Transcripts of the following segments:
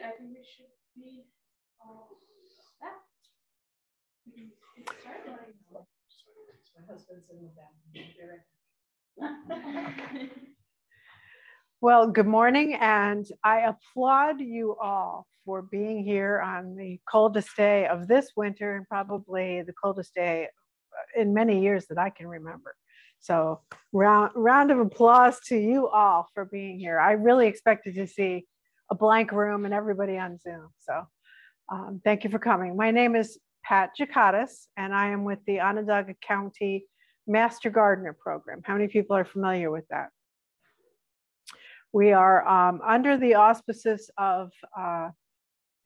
I think we should be that. We can get started. My husband's in the bathroom. Well, good morning, and I applaud you all for being here on the coldest day of this winter and probably the coldest day in many years that I can remember. So round of applause to you all for being here. I really expected to see a blank room and everybody on Zoom. So thank you for coming. My name is Pat Jokajtys, and I am with the Onondaga County Master Gardener Program. How many people are familiar with that? We are under the auspices of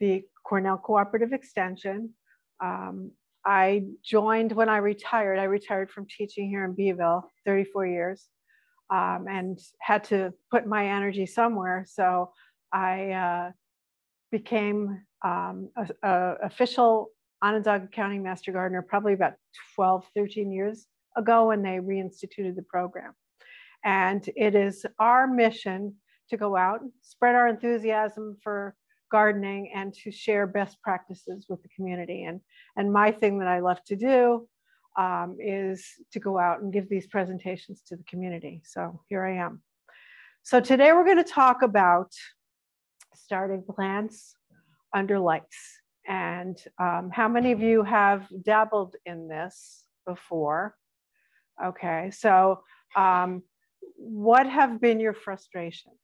the Cornell Cooperative Extension. I joined when I retired. I retired from teaching here in Beeville, 34 years, and had to put my energy somewhere. So I became an official Onondaga County Master Gardener probably about 12, 13 years ago when they reinstituted the program. And it is our mission to go out and spread our enthusiasm for gardening and to share best practices with the community. And my thing that I love to do is to go out and give these presentations to the community. So here I am. So today we're going to talk about starting plants under lights. And how many of you have dabbled in this before? Okay, so what have been your frustrations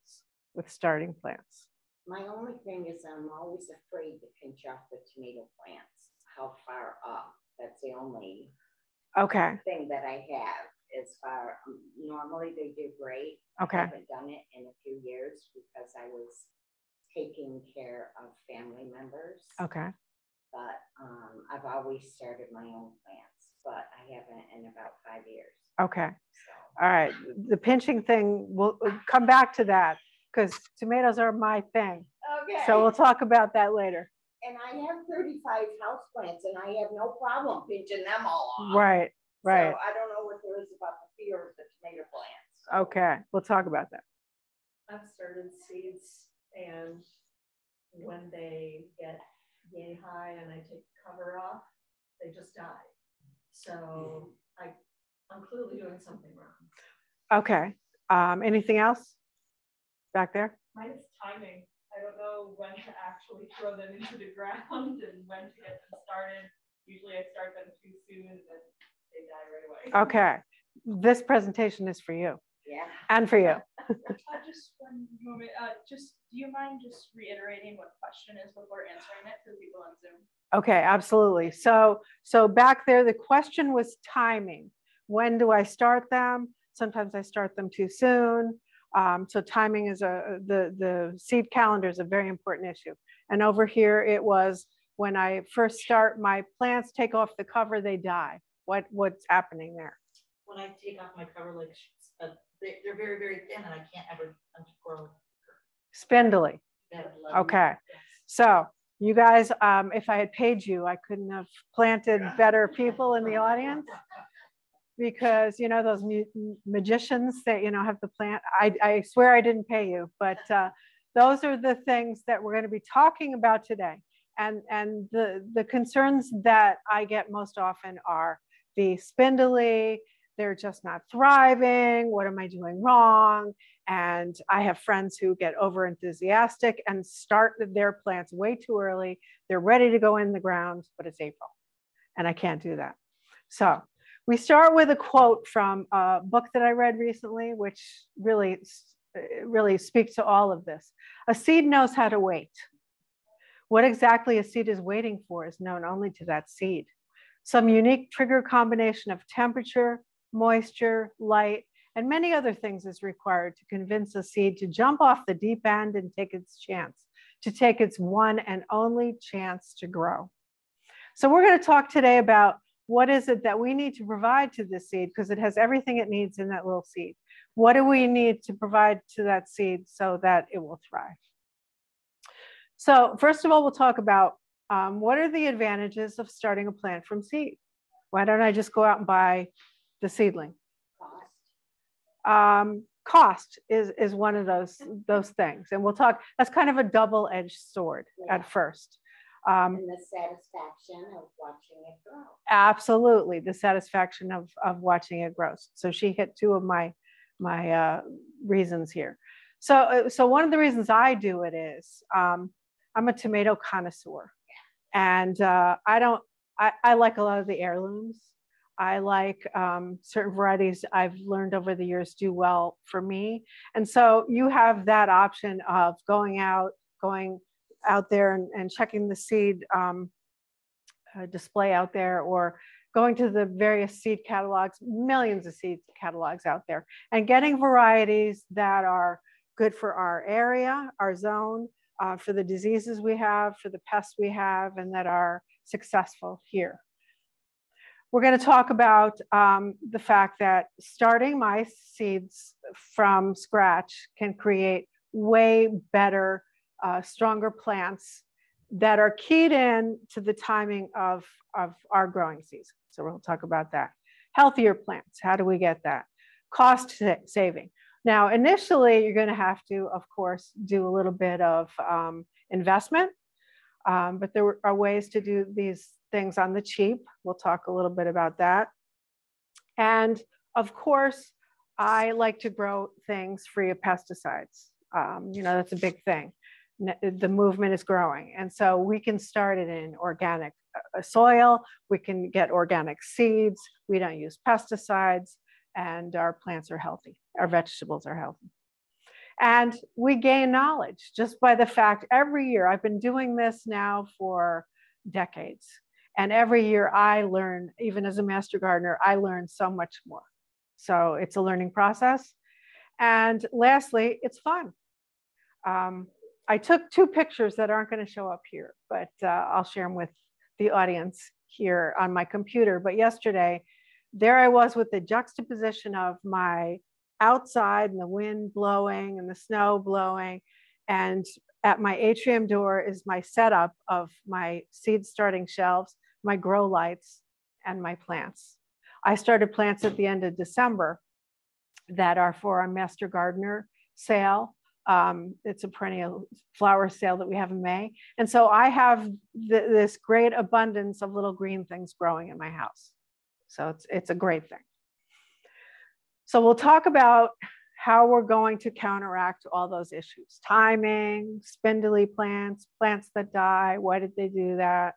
with starting plants? My only thing is I'm always afraid to pinch off the tomato plants. How far up? That's the only thing that I have. As far normally they do great. Okay. I haven't done it in a few years because I was taking care of family members. Okay. But I've always started my own plants, but I haven't in about 5 years. Okay. So. All right. The pinching thing, we'll come back to that because tomatoes are my thing. Okay. So we'll talk about that later. And I have 35 houseplants and I have no problem pinching them all off. Right. Right. So I don't know what there is about the fear of the tomato plants. Okay. We'll talk about that. I've started seeds, and when they get yay high and I take the cover off, they just die. So I'm clearly doing something wrong. Okay. Anything else back there? Mine is timing. I don't know when to actually throw them into the ground and when to get them started. Usually I start them too soon and then they die right away. Okay. This presentation is for you. Yeah. And for you. Just one moment. Just do you mind just reiterating what question is before answering it for the people on Zoom? Okay, absolutely. So back there, the question was timing. When do I start them? Sometimes I start them too soon. So timing is the seed calendar is a very important issue. And over here, it was when I first start my plants, take off the cover, they die. What's happening there? When I take off my cover, like they're very, very thin, and I can't ever grow. Spindly. Okay. Yes. So you guys, if I had paid you, I couldn't have planted better people in the audience. Because, you know, those magicians that, you know, have the plant, I swear I didn't pay you, but those are the things that we're going to be talking about today. And the concerns that I get most often are the spindly, they're just not thriving, what am I doing wrong? And I have friends who get over enthusiastic and start their plants way too early. They're ready to go in the ground, but it's April and I can't do that. So we start with a quote from a book that I read recently, which really speaks to all of this. A seed knows how to wait. What exactly a seed is waiting for is known only to that seed. Some unique trigger combination of temperature, moisture, light, and many other things is required to convince a seed to jump off the deep end and take its chance, to take its one and only chance to grow. So we're going to talk today about what is it that we need to provide to this seed, because it has everything it needs in that little seed. What do we need to provide to that seed so that it will thrive? So first of all, we'll talk about what are the advantages of starting a plant from seed? Why don't I just go out and buy the seedling? cost is one of those things. And we'll talk, that's kind of a double-edged sword at first. And the satisfaction of watching it grow. Absolutely, the satisfaction of watching it grow. So she hit two of my reasons here. So one of the reasons I do it is I'm a tomato connoisseur, and I like a lot of the heirlooms. I like certain varieties I've learned over the years do well for me. And so you have that option of going out there and checking the seed display out there, or going to the various seed catalogs, millions of seed catalogs out there, and getting varieties that are good for our area, our zone, for the diseases we have, for the pests we have, and that are successful here. We're going to talk about the fact that starting my seeds from scratch can create way better, stronger plants that are keyed in to the timing of our growing season. So we'll talk about that. Healthier plants, how do we get that? Cost saving. Now, initially, you're going to have to, of course, do a little bit of investment, but there are ways to do these things on the cheap. We'll talk a little bit about that. And of course, I like to grow things free of pesticides. That's a big thing. The movement is growing. And so we can start it in organic soil. We can get organic seeds. We don't use pesticides, and our plants are healthy. Our vegetables are healthy. And we gain knowledge just by the fact every year, I've been doing this now for decades. And every year I learn, even as a master gardener, I learn so much more. So it's a learning process. And lastly, it's fun. I took two pictures that aren't going to show up here, but I'll share them with the audience here on my computer. But yesterday, there I was with the juxtaposition of my outside and the wind blowing and the snow blowing. And at my atrium door is my setup of my seed starting shelves, my grow lights, and my plants. I started plants at the end of December that are for our Master Gardener sale. It's a perennial flower sale that we have in May. And so I have this great abundance of little green things growing in my house. So it's a great thing. So we'll talk about how we're going to counteract all those issues. Timing, spindly plants, plants that die, why did they do that?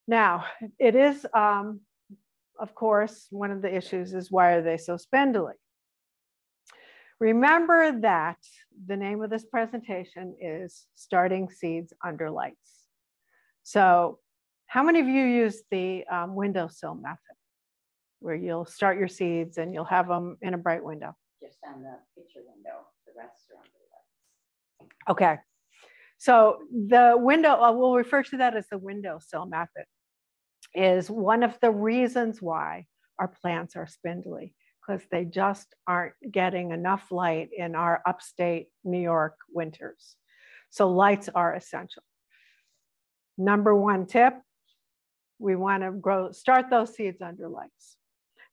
Now, it is, of course, one of the issues is why are they so spindly? Remember that the name of this presentation is Starting Seeds Under Lights. So how many of you use the windowsill method, where you'll start your seeds and you'll have them in a bright window? Just on the picture window, the rest are under lights. Okay, so the window, we'll refer to that as the windowsill method, is one of the reasons why our plants are spindly, because they just aren't getting enough light in our upstate New York winters. So lights are essential. Number one tip, we want to start those seeds under lights.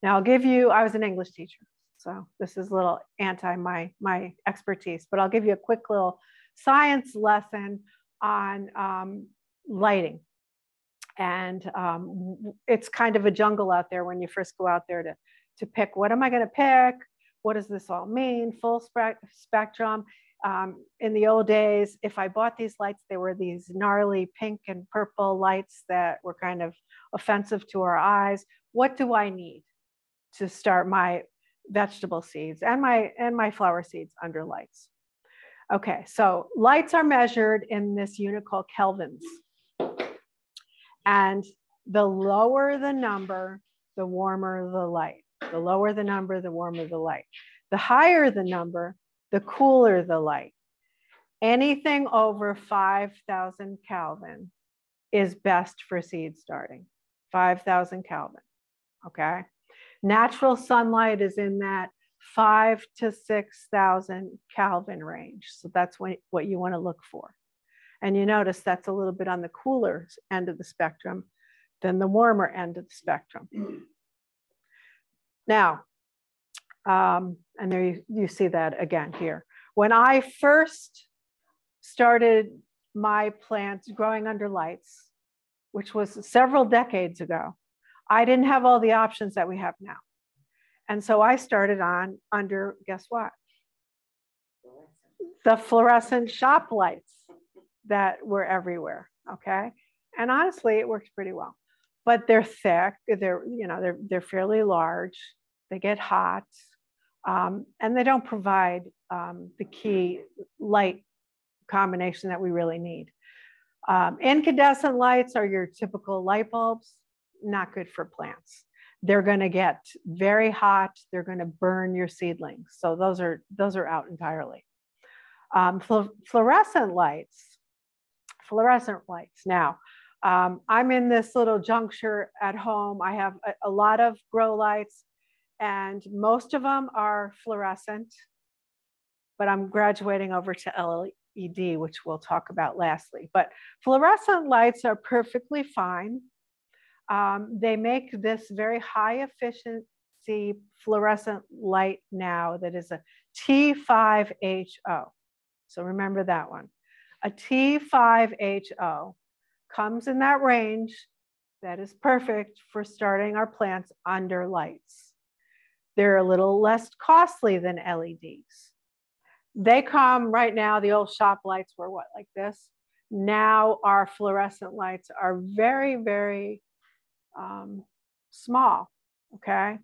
Now I'll give you, I was an English teacher, so this is a little anti my expertise, but I'll give you a quick little science lesson on lighting. And it's kind of a jungle out there when you first go out there to pick, what am I going to pick? What does this all mean? Full spectrum. In the old days, if I bought these lights, they were these gnarly pink and purple lights that were kind of offensive to our eyes. What do I need to start my vegetable seeds and my flower seeds under lights? Okay, so lights are measured in this unit called kelvins. And the lower the number, the warmer the light. The lower the number, the warmer the light. The higher the number, the cooler the light. Anything over 5,000 Kelvin is best for seed starting. 5,000 Kelvin, okay? Natural sunlight is in that 5,000 to 6,000 Kelvin range. So that's what you want to look for. And you notice that's a little bit on the cooler end of the spectrum than the warmer end of the spectrum. Now, And there you see that again here. When I first started my plants growing under lights, which was several decades ago, I didn't have all the options that we have now. And so I started on under, guess what? The fluorescent shop lights that were everywhere, okay? And honestly, it works pretty well. But they're thick, they're fairly large, they get hot, and they don't provide the key light combination that we really need. Incandescent lights are your typical light bulbs, not good for plants. They're going to get very hot. They're going to burn your seedlings. So those are out entirely. Fluorescent lights. Now, I'm in this little juncture at home. I have a lot of grow lights, and most of them are fluorescent, but I'm graduating over to LED, which we'll talk about lastly. But fluorescent lights are perfectly fine. They make this very high efficiency fluorescent light now that is a T5HO. So remember that one. A T5HO comes in that range that is perfect for starting our plants under lights. They're a little less costly than LEDs. They come right now, the old shop lights were what, like this? Now our fluorescent lights are very, very small, okay?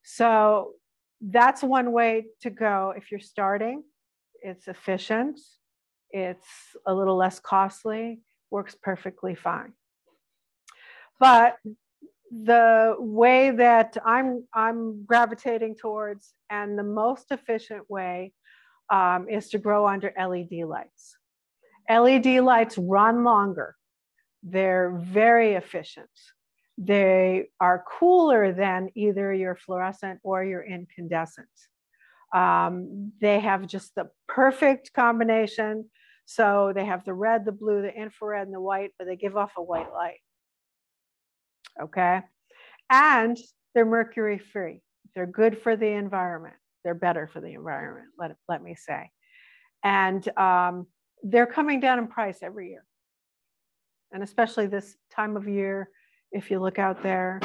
So that's one way to go if you're starting. It's efficient, it's a little less costly, works perfectly fine. But the way that I'm gravitating towards, and the most efficient way, is to grow under LED lights. LED lights run longer. They're very efficient. They are cooler than either your fluorescent or your incandescent. They have just the perfect combination. So they have the red, the blue, the infrared, and the white, but they give off a white light. Okay. And they're mercury free. They're good for the environment. They're better for the environment, let me say. And they're coming down in price every year. And especially this time of year, if you look out there,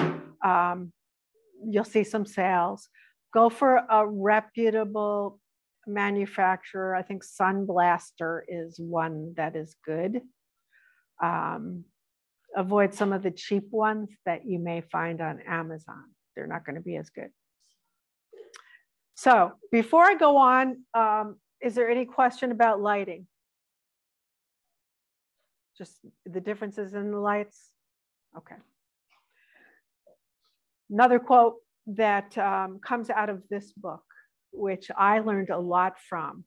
you'll see some sales. Go for a reputable manufacturer. I think Sunblaster is one that is good. Avoid some of the cheap ones that you may find on Amazon. They're not going to be as good. So before I go on, is there any question about lighting? Just the differences in the lights? Okay. Another quote that comes out of this book, which I learned a lot from,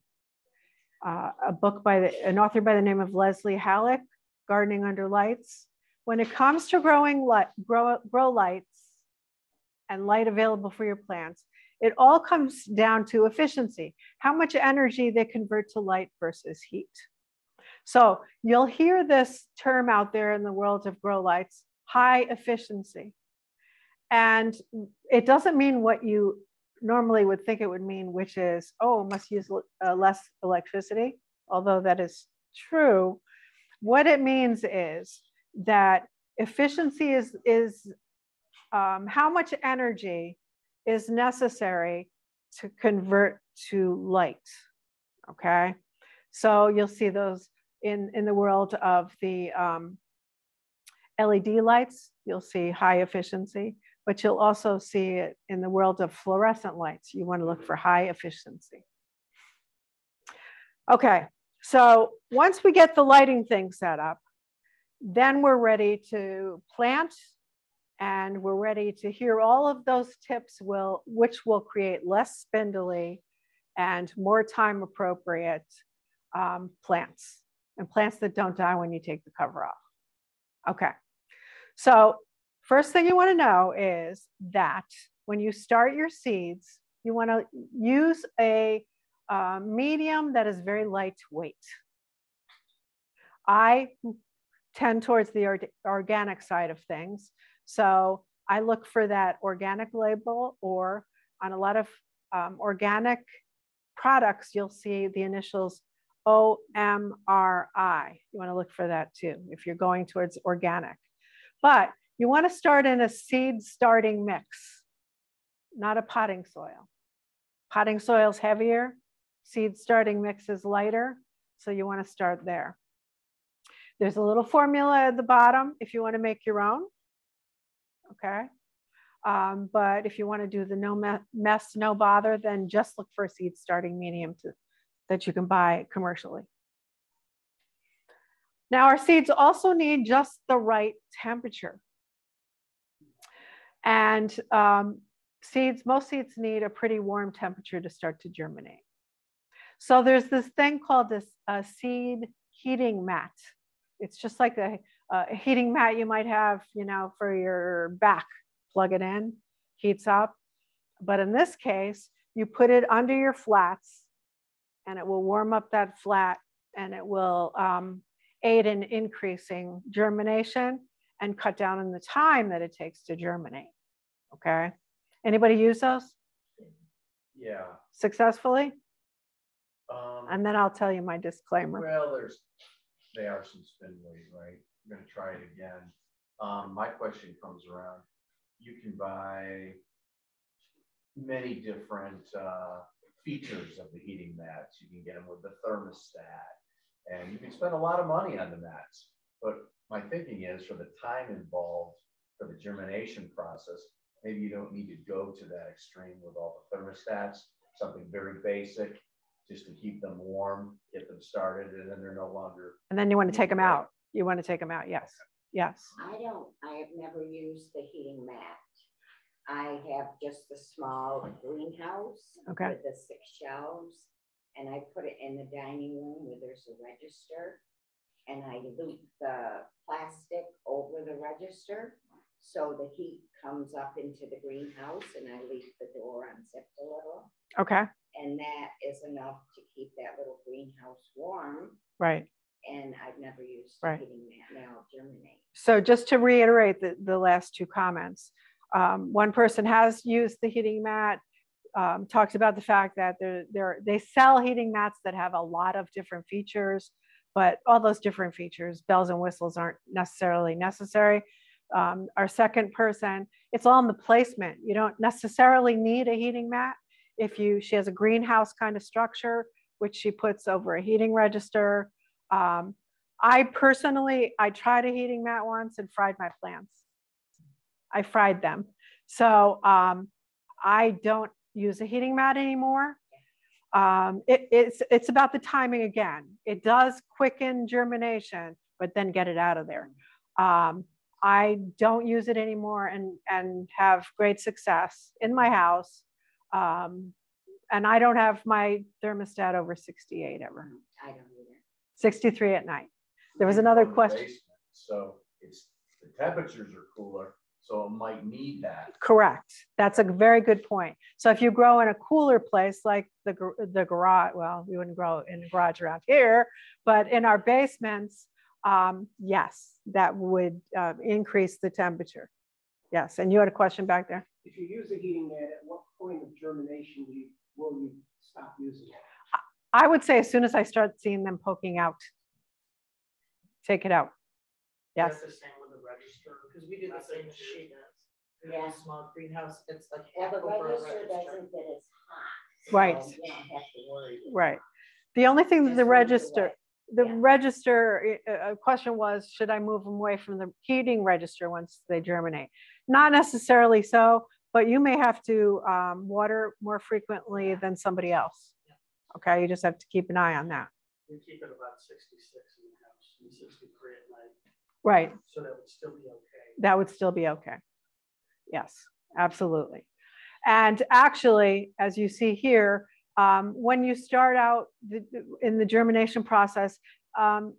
a book by an author by the name of Leslie Halleck, Gardening Under Lights. When it comes to grow lights and light available for your plants, it all comes down to efficiency, how much energy they convert to light versus heat. So you'll hear this term out there in the world of grow lights, high efficiency. And it doesn't mean what you normally would think it would mean, which is, oh, must use less electricity, although that is true. What it means is that efficiency is how much energy is necessary to convert to light, okay? So you'll see those in the world of the LED lights, you'll see high efficiency, but you'll also see it in the world of fluorescent lights. You want to look for high efficiency. Okay, so once we get the lighting thing set up, then we're ready to plant, and we're ready to hear all of those tips which will create less spindly and more time appropriate plants, and plants that don't die when you take the cover off. Okay, so first thing you want to know is that when you start your seeds, you want to use a medium that is very lightweight. I tend towards the organic side of things. So I look for that organic label, or on a lot of organic products, you'll see the initials OMRI. You want to look for that too if you're going towards organic. But you want to start in a seed starting mix, not a potting soil. Potting soil is heavier, seed starting mix is lighter, so you want to start there. There's a little formula at the bottom if you want to make your own, okay? But if you want to do the no mess, no bother, then just look for a seed starting medium that you can buy commercially. Now our seeds also need just the right temperature. And most seeds need a pretty warm temperature to start to germinate. So there's this thing called a seed heating mat. It's just like a heating mat you might have, you know, for your back. Plug it in, heats up. But in this case, you put it under your flats and it will warm up that flat and it will aid in increasing germination and cut down on the time that it takes to germinate, okay? Anybody use those? Yeah. Successfully? And then I'll tell you my disclaimer. Well, they are some spindly, right? I'm gonna try it again. My question comes around. You can buy many different features of the heating mats. You can get them with the thermostat, and you can spend a lot of money on the mats. But my thinking is, for the time involved for the germination process, maybe you don't need to go to that extreme with all the thermostats. Something very basic, just to keep them warm, get them started, and then they're no longer. And then you want to take them out. You want to take them out, yes. Yes. I have never used the heating mat. I have just the small greenhouse with the 6 shelves, and I put it in the dining room where there's a register, and I loop the plastic over the register so the heat comes up into the greenhouse, and I leave the door unzipped a little. Okay. And that is enough to keep that little greenhouse warm. Right. And I've never used the heating mat. Now I'll germinate. So just to reiterate the last 2 comments, one person has used the heating mat, talks about the fact that they sell heating mats that have a lot of different features, but all those different features, bells and whistles, aren't necessarily necessary. Our second person, it's all in the placement. You don't necessarily need a heating mat. She has a greenhouse kind of structure, which she puts over a heating register. I tried a heating mat once and fried my plants. I fried them. So I don't use a heating mat anymore. It's about the timing again. It does quicken germination, but then get it out of there. I don't use it anymore and have great success in my house. And I don't have my thermostat over 68 ever. I don't either. 63 at night. There was another question. So the temperatures are cooler, so it might need that. Correct. That's a very good point. So if you grow in a cooler place like the garage, well, we wouldn't grow in a garage around here, but in our basements, yes, that would increase the temperature. Yes, and you had a question back there? If you use a heating mat, at what point of germination will you stop using it? I would say as soon as I start seeing them poking out, take it out. Yes. That's the same with the register, because we do the same sheet. Yeah. Small greenhouse, it's like Well, the over a register doesn't get as hot. Right. So you don't have to worry. Right. The only thing that Just the move it away. register question was, should I move them away from the heating register once they germinate? Not necessarily so, but you may have to water more frequently than somebody else. Okay, you just have to keep an eye on that. We keep it about 66 in the house and 63 at night. Right. So that would still be okay. That would still be okay. Yes, absolutely. And actually, as you see here, when you start out in the germination process,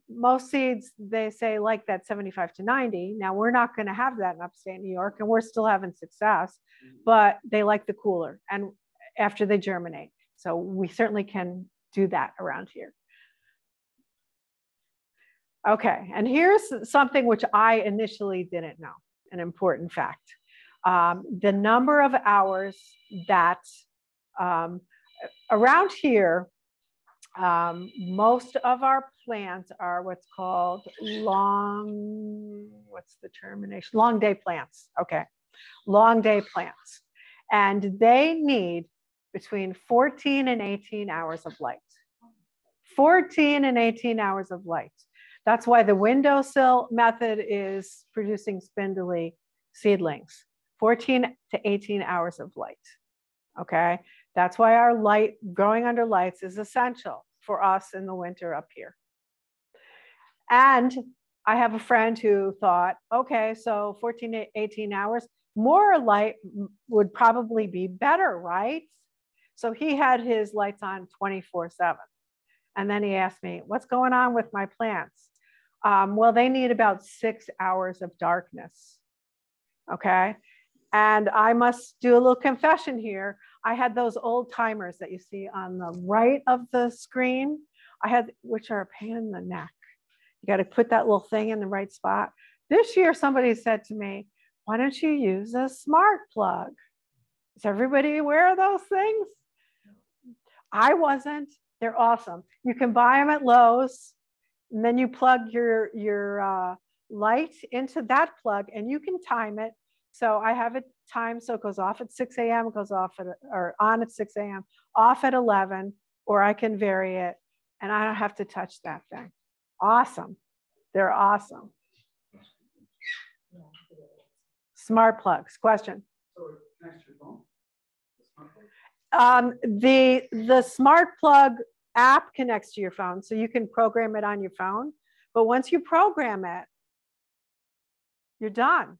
most seeds, they say like that 75 to 90. Now we're not going to have that in upstate New York, and we're still having success, but they like the cooler and after they germinate. So we certainly can do that around here. Okay, and here's something which I initially didn't know, an important fact. The number of hours that Around here, most of our plants are what's called long day plants. Okay, long day plants. And they need between 14 and 18 hours of light. 14 and 18 hours of light. That's why the windowsill method is producing spindly seedlings. 14 to 18 hours of light. Okay, that's why our light, growing under lights, is essential for us in the winter up here. And I have a friend who thought, okay, so 14 to 18 hours, more light would probably be better, right? So he had his lights on 24/7. And then he asked me, what's going on with my plants? Well, they need about 6 hours of darkness. Okay. And I must do a little confession here. I had those old timers that you see on the right of the screen. Which are a pain in the neck. You got to put that little thing in the right spot. This year, somebody said to me, why don't you use a smart plug? Is everybody aware of those things? I wasn't. They're awesome. You can buy them at Lowe's, and then you plug your light into that plug, and you can time it. So I have it timed so it goes off at 6 a.m., it goes off or on at 6 a.m., off at 11, or I can vary it, and I don't have to touch that thing. Awesome. They're awesome. Smart plugs. Question? So next to your phone? The smart plug app connects to your phone, so you can program it on your phone. But once you program it, you're done.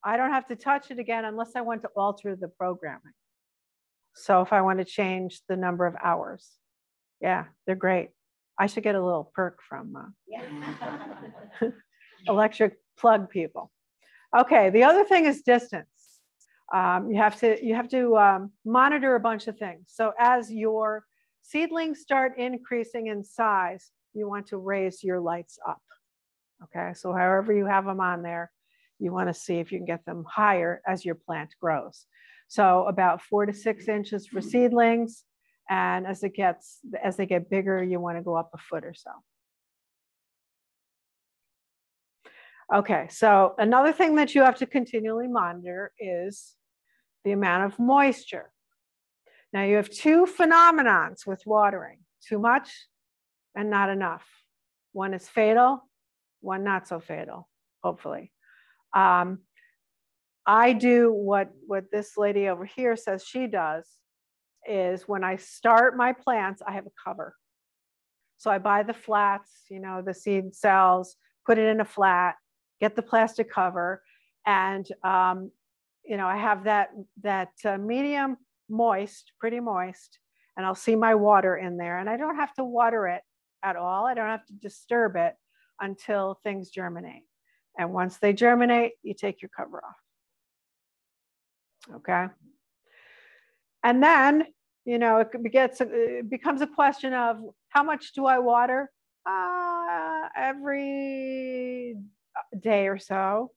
I don't have to touch it again unless I want to alter the programming. So if I want to change the number of hours, yeah, they're great. I should get a little perk from electric plug people. Okay, the other thing is distance. You have to monitor a bunch of things. So as your seedlings start increasing in size, you want to raise your lights up. Okay, so however you have them on there, you want to see if you can get them higher as your plant grows. So about 4 to 6 inches for seedlings, and as they get bigger, you want to go up a foot or so. Okay, so another thing that you have to continually monitor is the amount of moisture. Now you have two phenomenons with watering: too much and not enough. One is fatal, one not so fatal, hopefully. I do what this lady over here says she does, is when I start my plants, I have a cover. So I buy the flats, the seed cells, put it in a flat, get the plastic cover, and I have that medium moist, pretty moist, and I'll see my water in there, and I don't have to water it at all. I don't have to disturb it until things germinate. And once they germinate, you take your cover off. Okay. And then, it becomes a question of how much do I water? Every day or so,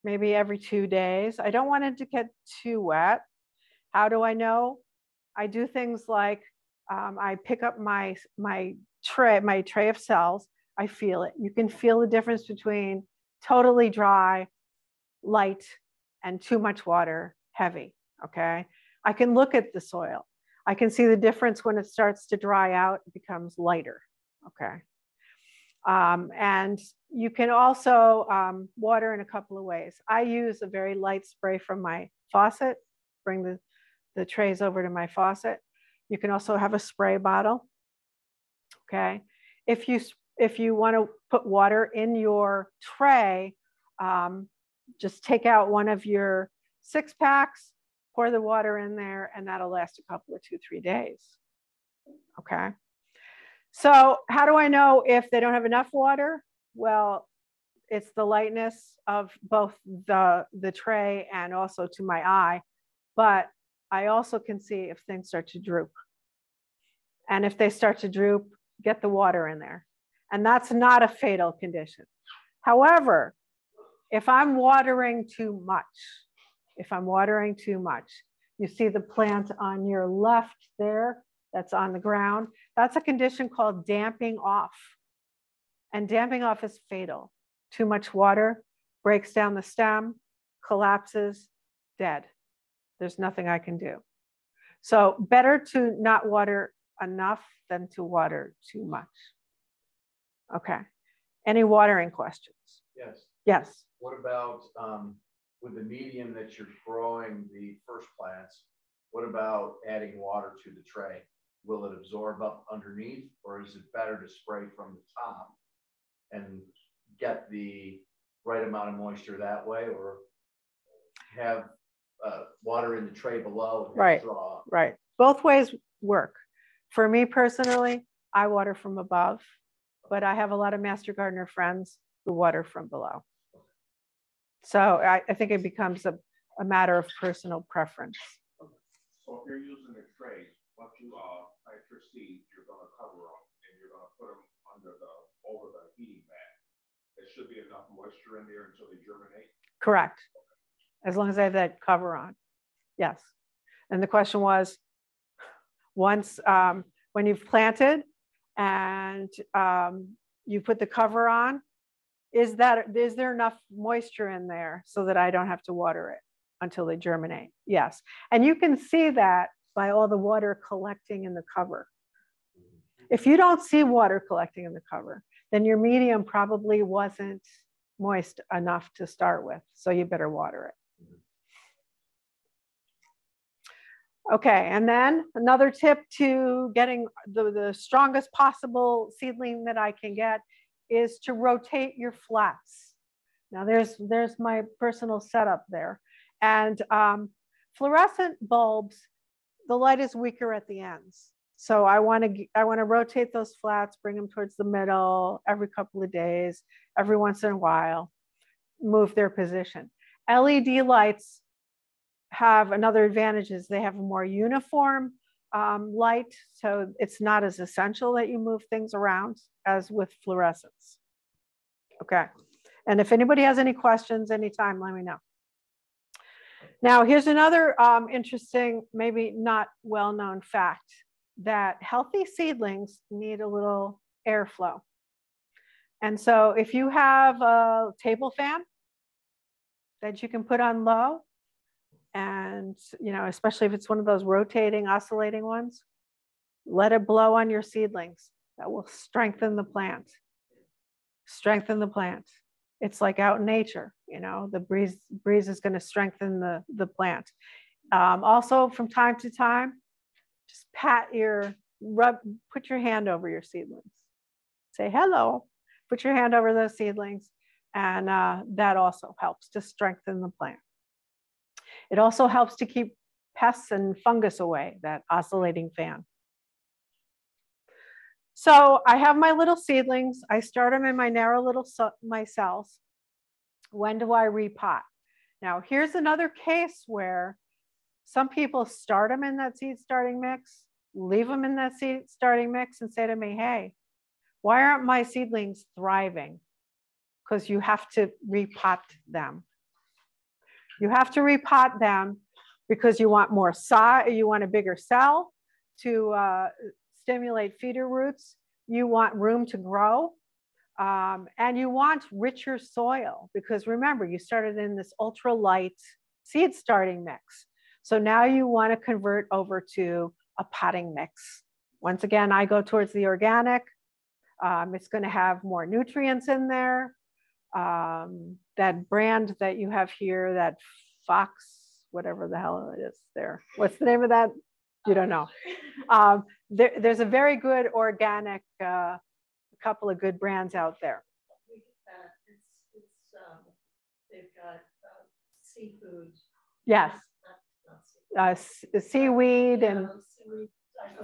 maybe every 2 days. I don't want it to get too wet. How do I know? I do things like I pick up my tray of cells. I feel it. You can feel the difference between totally dry, light, and too much water, heavy. Okay. I can look at the soil. I can see the difference when it starts to dry out, it becomes lighter. Okay. And you can also water in a couple of ways. I use a very light spray from my faucet, bring the trays over to my faucet. You can also have a spray bottle. Okay. If you want to put water in your tray, just take out one of your 6-packs, pour the water in there, and that'll last a couple of 2-3 days. Okay. So how do I know if they don't have enough water? Well, it's the lightness of both the tray and also to my eye, but I also can see if things start to droop. And if they start to droop, get the water in there. And that's not a fatal condition. However, if I'm watering too much, You see the plant on your left there that's on the ground. That's a condition called damping off. And damping off is fatal. Too much water breaks down the stem, collapses, dead. There's nothing I can do. So better to not water enough than to water too much. Okay. Any watering questions? Yes. Yes. What about with the medium that you're growing the first plants? What about adding water to the tray? Will it absorb up underneath, or is it better to spray from the top and get the right amount of moisture that way, or have water in the tray below and Right. draw up? Right. Both ways work. For me personally, I water from above, but I have a lot of Master Gardener friends who water from below. So I think it becomes a matter of personal preference. So if you're using a tray, once you plant your seeds, you're going to cover them and you're going to put them over the heating mat. There should be enough moisture in there until they germinate. Correct. As long as I have that cover on. Yes. And the question was, once when you've planted and you put the cover on, is there enough moisture in there so that I don't have to water it until they germinate? Yes. And you can see that by all the water collecting in the cover. If you don't see water collecting in the cover, then your medium probably wasn't moist enough to start with. So you better water it. Okay, and then another tip to getting the strongest possible seedling that I can get is to rotate your flats. Now there's my personal setup there. And fluorescent bulbs, the light is weaker at the ends. So I want to rotate those flats, bring them towards the middle every couple of days, every once in a while, move their position. LED lights have another advantage is they have a more uniform light, so it's not as essential that you move things around as with fluorescents. Okay, and if anybody has any questions anytime, let me know. Now here's another interesting, maybe not well-known fact, that healthy seedlings need a little airflow. And so if you have a table fan that you can put on low, and especially if it's one of those rotating, oscillating ones, let it blow on your seedlings. That will strengthen the plant. Strengthen the plant. It's like out in nature, the breeze is going to strengthen the plant. Also, from time to time, just put your hand over your seedlings. Say hello, put your hand over those seedlings, and that also helps to strengthen the plant. It also helps to keep pests and fungus away, that oscillating fan. So I have my little seedlings. I start them in my narrow little cells. When do I repot? Now here's another case where some people start them in that seed starting mix, leave them in that seed starting mix and say to me, hey, why aren't my seedlings thriving? Because you have to repot them. You have to repot them because you want more size, you want a bigger cell to stimulate feeder roots. You want room to grow, and you want richer soil because remember, you started in this ultralight seed starting mix. So now you want to convert over to a potting mix. Once again, I go towards the organic. It's going to have more nutrients in there. That brand that you have here, that Fox, whatever the hell it is there. What's the name of that? You don't know. There's a very good organic, a couple of good brands out there. They've got seafood. Yes. Seaweed and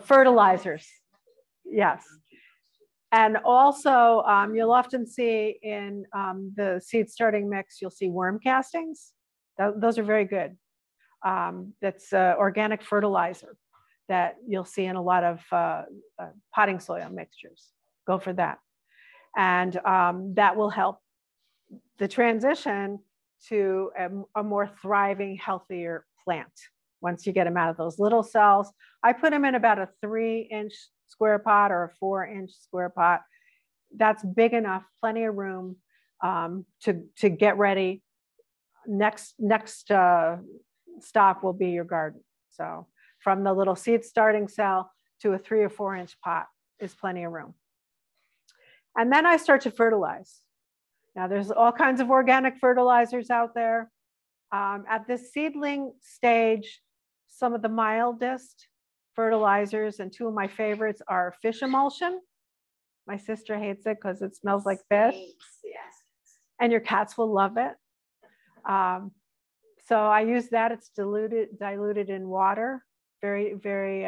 fertilizers. Yes. And also, you'll often see in the seed starting mix, you'll see worm castings. Those are very good. That's organic fertilizer that you'll see in a lot of potting soil mixtures. Go for that. And that will help the transition to a more thriving, healthier plant. once you get them out of those little cells. I put them in about a 3-inch square pot or a 4-inch square pot. That's big enough, plenty of room to get ready. Next stop will be your garden. So from the little seed starting cell to a 3 or 4-inch pot is plenty of room. And then I start to fertilize. Now there's all kinds of organic fertilizers out there. At this seedling stage, some of the mildest fertilizers, and 2 of my favorites are fish emulsion. My sister hates it because it smells like fish. Yes. And your cats will love it. So I use that. It's diluted in water. Very, very,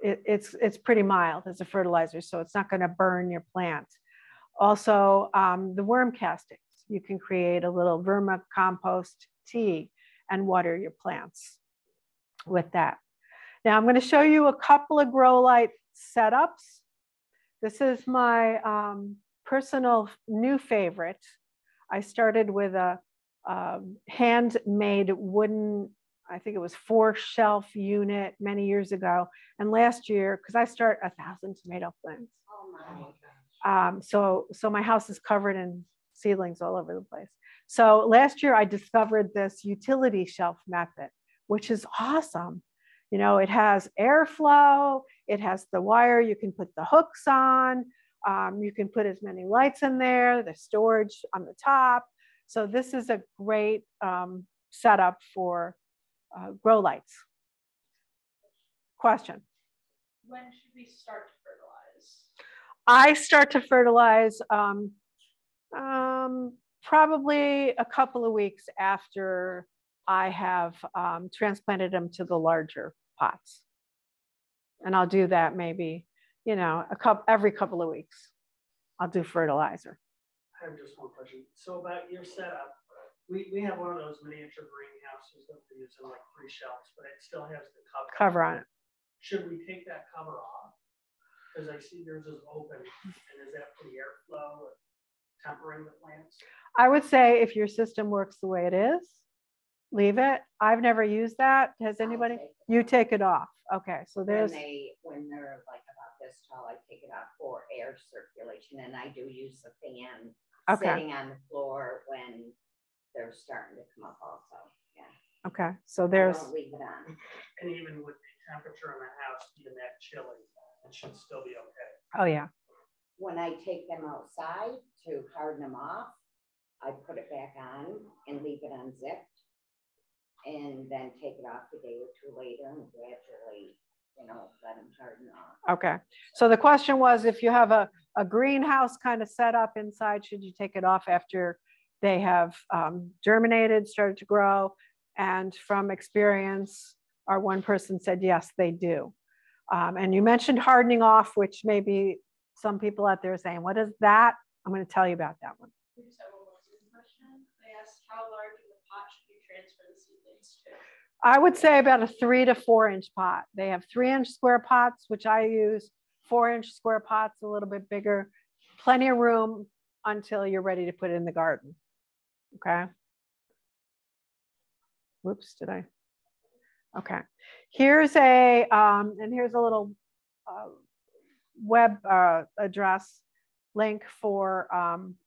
it's pretty mild as a fertilizer, so it's not going to burn your plant. Also, the worm castings. You can create a little vermicompost tea and water your plants with that. Now I'm going to show you a couple of grow light setups. This is my personal new favorite. I started with a handmade wooden, I think it was 4-shelf unit many years ago. And last year, because I start 1,000 tomato plants. Oh my. So my house is covered in seedlings all over the place. So last year I discovered this utility shelf method, which is awesome. You know, it has airflow, it has the wire, you can put the hooks on, you can put as many lights in there, the storage on the top. So this is a great setup for grow lights. Question? When should we start to fertilize? I start to fertilize probably a couple of weeks after I have transplanted them to the larger pots. And I'll do that maybe, you know, every couple of weeks. I'll do fertilizer. I have just one question. So about your setup, we have one of those miniature greenhouses that we use in like 3 shelves, but it still has the Cover on it. Should we take that cover off? Because I see yours is open, and is that for the airflow or tempering the plants? I would say if your system works the way it is, leave it. I've never used that. Has anybody? You take it off. Okay, so there's. When they're like about this tall, I take it off for air circulation, and I do use the fan sitting on the floor when they're starting to come up also. Yeah. Okay, so there's. I don't leave it on. And even with the temperature in the house being that chilly, it should still be okay. Oh yeah. When I take them outside to harden them off, I put it back on and leave it unzipped, and then take it off a day or 2 later and gradually, you know, let them harden off. Okay. So the question was, if you have a greenhouse kind of set up inside, should you take it off after they have germinated, started to grow? And from experience, our one person said, yes, they do. And you mentioned hardening off, which maybe some people out there are saying, what is that? I'm going to tell you about that one. We just have one more question. They asked how large of a pot should you transfer the seedlings to? I would say about a 3 to 4-inch pot. They have 3-inch square pots, which I use, 4-inch square pots, a little bit bigger, plenty of room until you're ready to put it in the garden. Okay. Whoops, did I? Okay. Here's a, and here's a little web address link for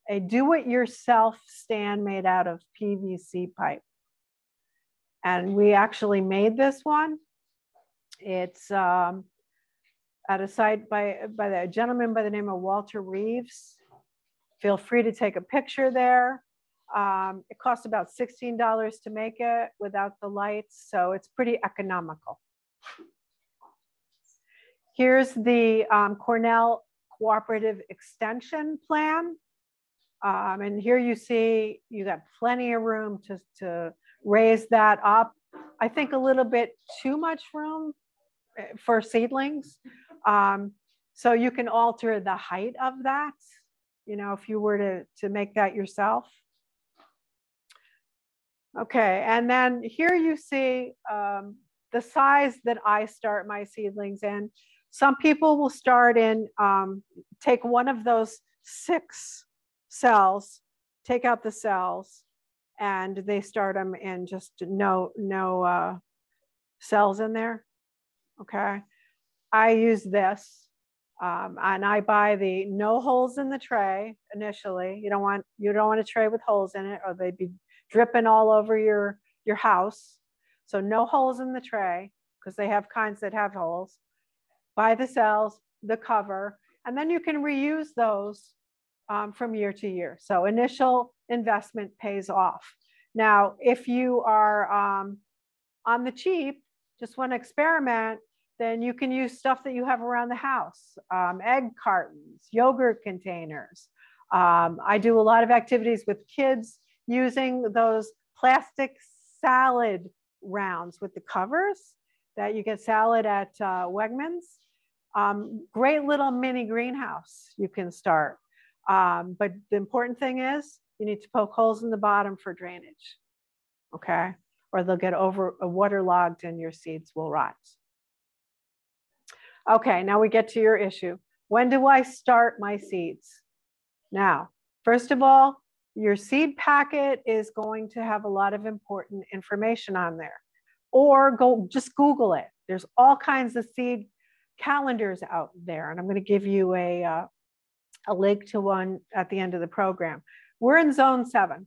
a do-it-yourself stand made out of PVC pipe. And we actually made this one. It's at a site by a gentleman by the name of Walter Reeves. Feel free to take a picture there. It costs about $16 to make it without the lights, so it's pretty economical. Here's the Cornell Cooperative Extension Plan. And here you see you got plenty of room to raise that up. I think a little bit too much room for seedlings. So you can alter the height of that, you know, if you were to make that yourself. Okay, and then here you see the size that I start my seedlings in. Some people will start in, take one of those 6 cells, take out the cells, and they start them in just no cells in there. Okay, I use this, and I buy the no holes in the tray initially. You don't want a tray with holes in it, or they'd be dripping all over your house. So no holes in the tray, because they have kinds that have holes. Buy the cells, the cover, and then you can reuse those from year to year. So initial investment pays off. Now, if you are on the cheap, just want to experiment, then you can use stuff that you have around the house, egg cartons, yogurt containers. I do a lot of activities with kids using those plastic salad rounds with the covers that you get salad at Wegmans. Great little mini greenhouse you can start. But the important thing is you need to poke holes in the bottom for drainage, okay? Or they'll get waterlogged and your seeds will rot. Okay, now we get to your issue. When do I start my seeds? Now, first of all, your seed packet is going to have a lot of important information on there. Or just Google it. There's all kinds of seed calendars out there, and I'm going to give you a link to one at the end of the program. We're in zone 7.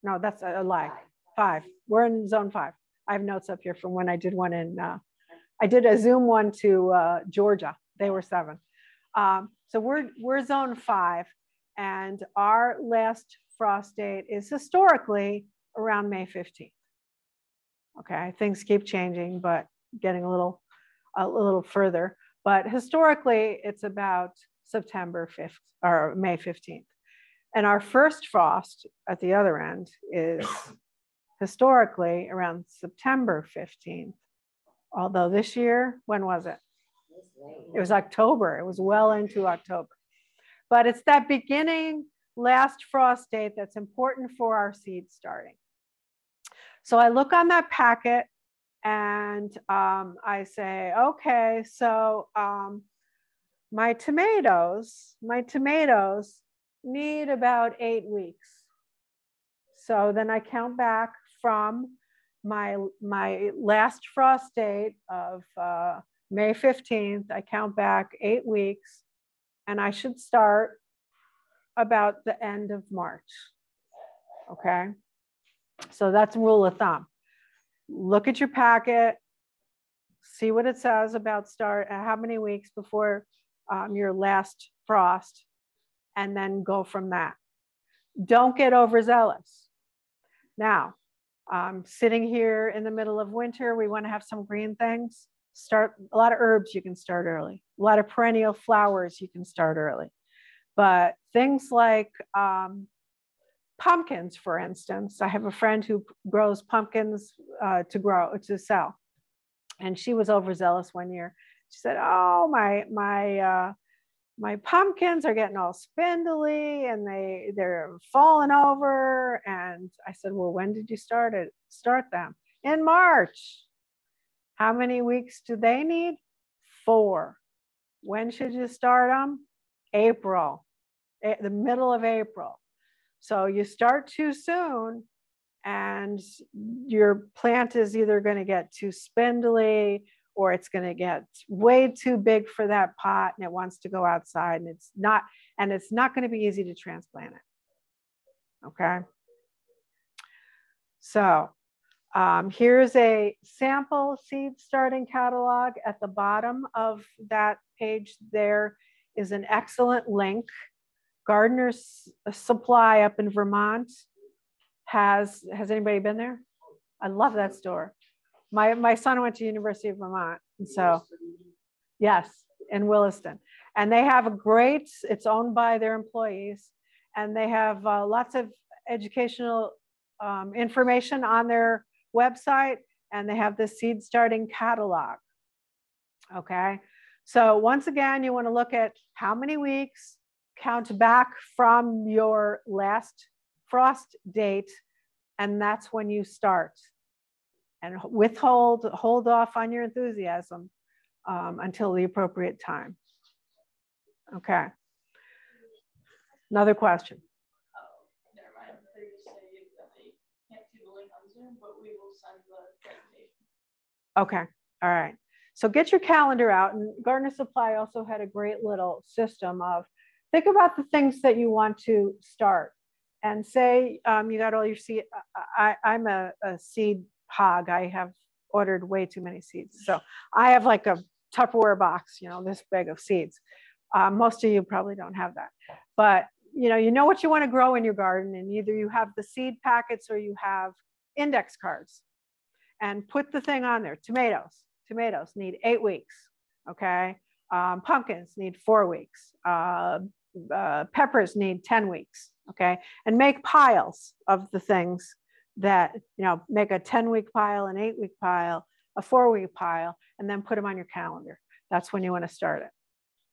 No, that's a lie. 5. We're in zone 5. I have notes up here from when I did one in, I did a Zoom one to Georgia. They were 7. So we're zone 5, and our last frost date is historically around May 15th. Okay, things keep changing, but getting a little further. But historically, it's about September 5th or May 15th. And our first frost at the other end is historically around September 15th. Although this year, when was it? It was October. It was well into October. But it's that beginning last frost date that's important for our seed starting. So I look on that packet and I say, okay, so my tomatoes need about 8 weeks. So then I count back from my last frost date of May 15th. I count back 8 weeks, and I should start about the end of March. Okay, so that's a rule of thumb. Look at your packet, see what it says about how many weeks before your last frost, and then go from that. Don't get overzealous. Now, sitting here in the middle of winter, we want to have some green things. Start a lot of herbs you can start early. A lot of perennial flowers you can start early. But things like pumpkins, for instance, I have a friend who grows pumpkins to sell, and she was overzealous one year. She said, "Oh, my pumpkins are getting all spindly and they're falling over." And I said, "Well, when did you start them?" "In March." "How many weeks do they need?" 4. "When should you start them?" April, the middle of April. So you start too soon and your plant is either going to get too spindly, or it's going to get way too big for that pot and it wants to go outside, and it's not going to be easy to transplant it. Okay. So here's a sample seed starting catalog. At the bottom of that page there is an excellent link. Gardener's Supply up in Vermont has anybody been there? I love that store. My son went to University of Vermont, and so yes, in Williston, and they have it's owned by their employees, and they have lots of educational information on their website, and they have the seed starting catalog. Okay, so once again, you want to look at how many weeks, count back from your last frost date, and that's when you start. And hold off on your enthusiasm until the appropriate time. Okay. Another question. Never mind. Okay, all right. So get your calendar out, and Gardener Supply also had a great little system of, think about the things that you want to start, and say you got all your seed. I'm a seed hog. I have ordered way too many seeds. So I have like a Tupperware box, this big of seeds. Most of you probably don't have that, but you know what you want to grow in your garden, and either you have the seed packets or you have index cards, and put the thing on there. Tomatoes need 8 weeks. Okay. Pumpkins need 4 weeks. Peppers need 10 weeks. Okay. And make piles of the things that, make a 10-week pile, an 8-week pile, a 4-week pile, and then put them on your calendar. That's when you want to start it.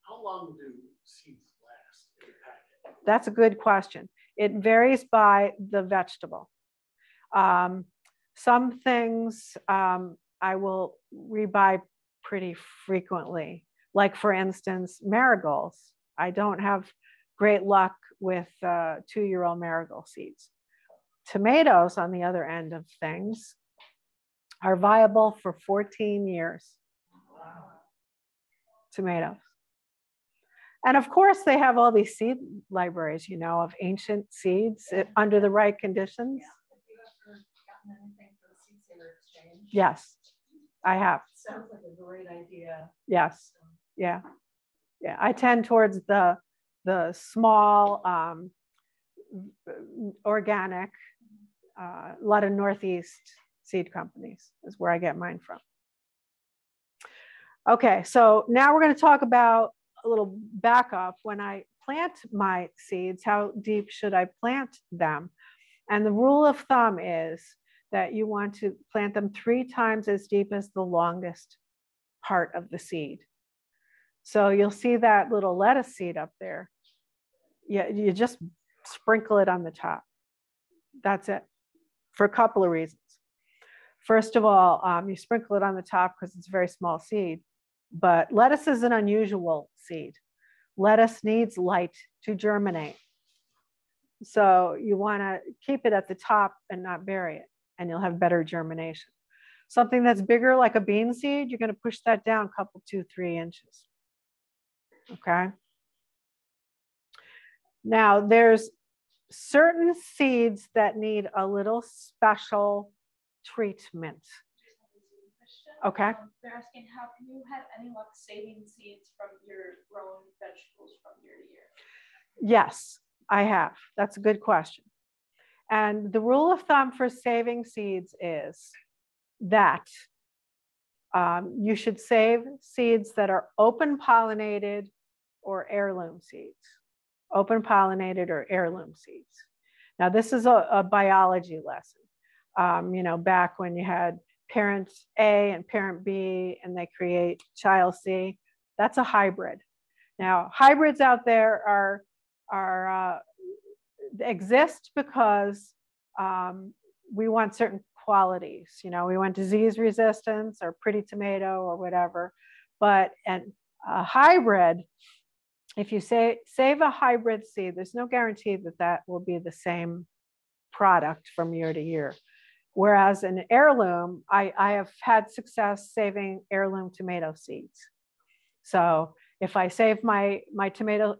How long do seeds last in a packet? That's a good question. It varies by the vegetable. Some things I will rebuy pretty frequently. Like, for instance, marigolds. I don't have great luck with 2-year-old marigold seeds. Tomatoes, on the other end of things, are viable for 14 years. Tomatoes. And of course, they have all these seed libraries, of ancient seeds under the right conditions. Have you ever gotten anything for the seed saver exchange? Yes, I have. Sounds like a great idea. Yes. Yeah. Yeah. I tend towards the small organic, a lot of Northeast seed companies is where I get mine from. Okay, so now we're going to talk about a little backup. When I plant my seeds, how deep should I plant them? And the rule of thumb is that you want to plant them 3 times as deep as the longest part of the seed. So you'll see that little lettuce seed up there. Yeah, you just sprinkle it on the top. That's it, for a couple of reasons. First of all, you sprinkle it on the top because it's a very small seed, but lettuce is an unusual seed. Lettuce needs light to germinate. So you want to keep it at the top and not bury it, and you'll have better germination. Something that's bigger, like a bean seed, you're going to push that down a couple, 2-3 inches. Okay. Now, there's certain seeds that need a little special treatment. Okay. They're asking, have you had any luck saving seeds from your grown vegetables from year to year? Yes, I have. That's a good question. And the rule of thumb for saving seeds is that you should save seeds that are open pollinated or heirloom seeds. Open pollinated or heirloom seeds. Now, this is a biology lesson. Back when you had parent A and parent B and they create child C, that's a hybrid. Now, hybrids out there exist because we want certain qualities. We want disease resistance or pretty tomato or whatever. But a hybrid, if you save a hybrid seed, there's no guarantee that that will be the same product from year to year. Whereas an heirloom, I have had success saving heirloom tomato seeds. So if I save my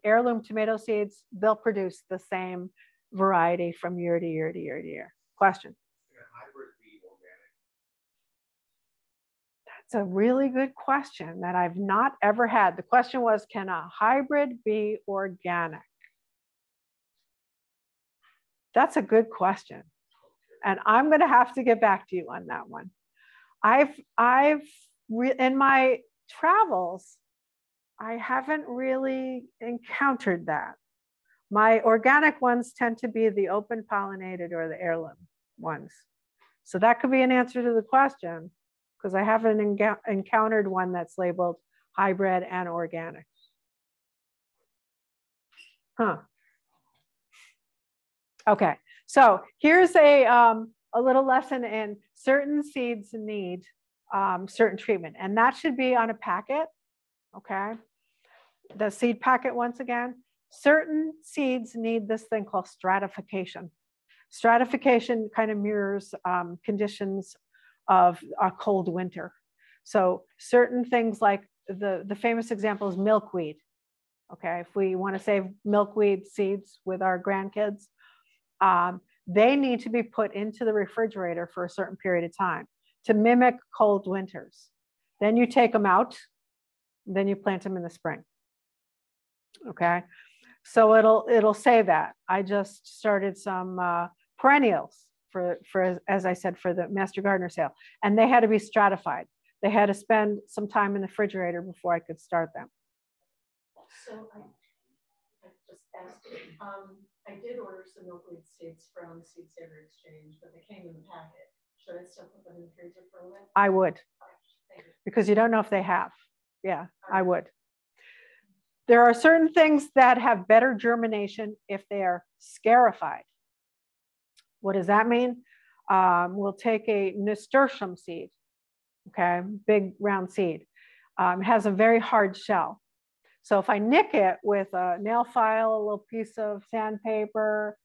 heirloom tomato seeds, they'll produce the same variety from year to year to year to year. Question? Can a hybrid be organic? That's a really good question that I've not ever had. The question was, can a hybrid be organic? That's a good question. And I'm going to have to get back to you on that one. In my travels, I haven't really encountered that. My organic ones tend to be the open pollinated or the heirloom ones. So that could be an answer to the question, because I haven't encountered one that's labeled hybrid and organic. Huh. Okay, so here's a little lesson in certain seeds need certain treatment, and that should be on a packet, okay? The seed packet, once again. Certain seeds need this thing called stratification. Stratification kind of mirrors conditions of a cold winter. So certain things like the famous example is milkweed. Okay, if we want to save milkweed seeds with our grandkids, they need to be put into the refrigerator for a certain period of time to mimic cold winters. Then you take them out, then you plant them in the spring. Okay, so it'll say that. I just started some perennials for, as I said, for the Master Gardener sale, and they had to be stratified. They had to spend some time in the refrigerator before I could start them. So I just asked, I did order some milkweed seeds from Seed Saver Exchange, but they came in the packet. Should I still put them in the freezer for a little bit? I would, because you don't know if they have. Yeah, I would. There are certain things that have better germination if they are scarified. What does that mean? We'll take a nasturtium seed, okay, big round seed. It has a very hard shell. So if I nick it with a nail file, a little piece of sandpaper,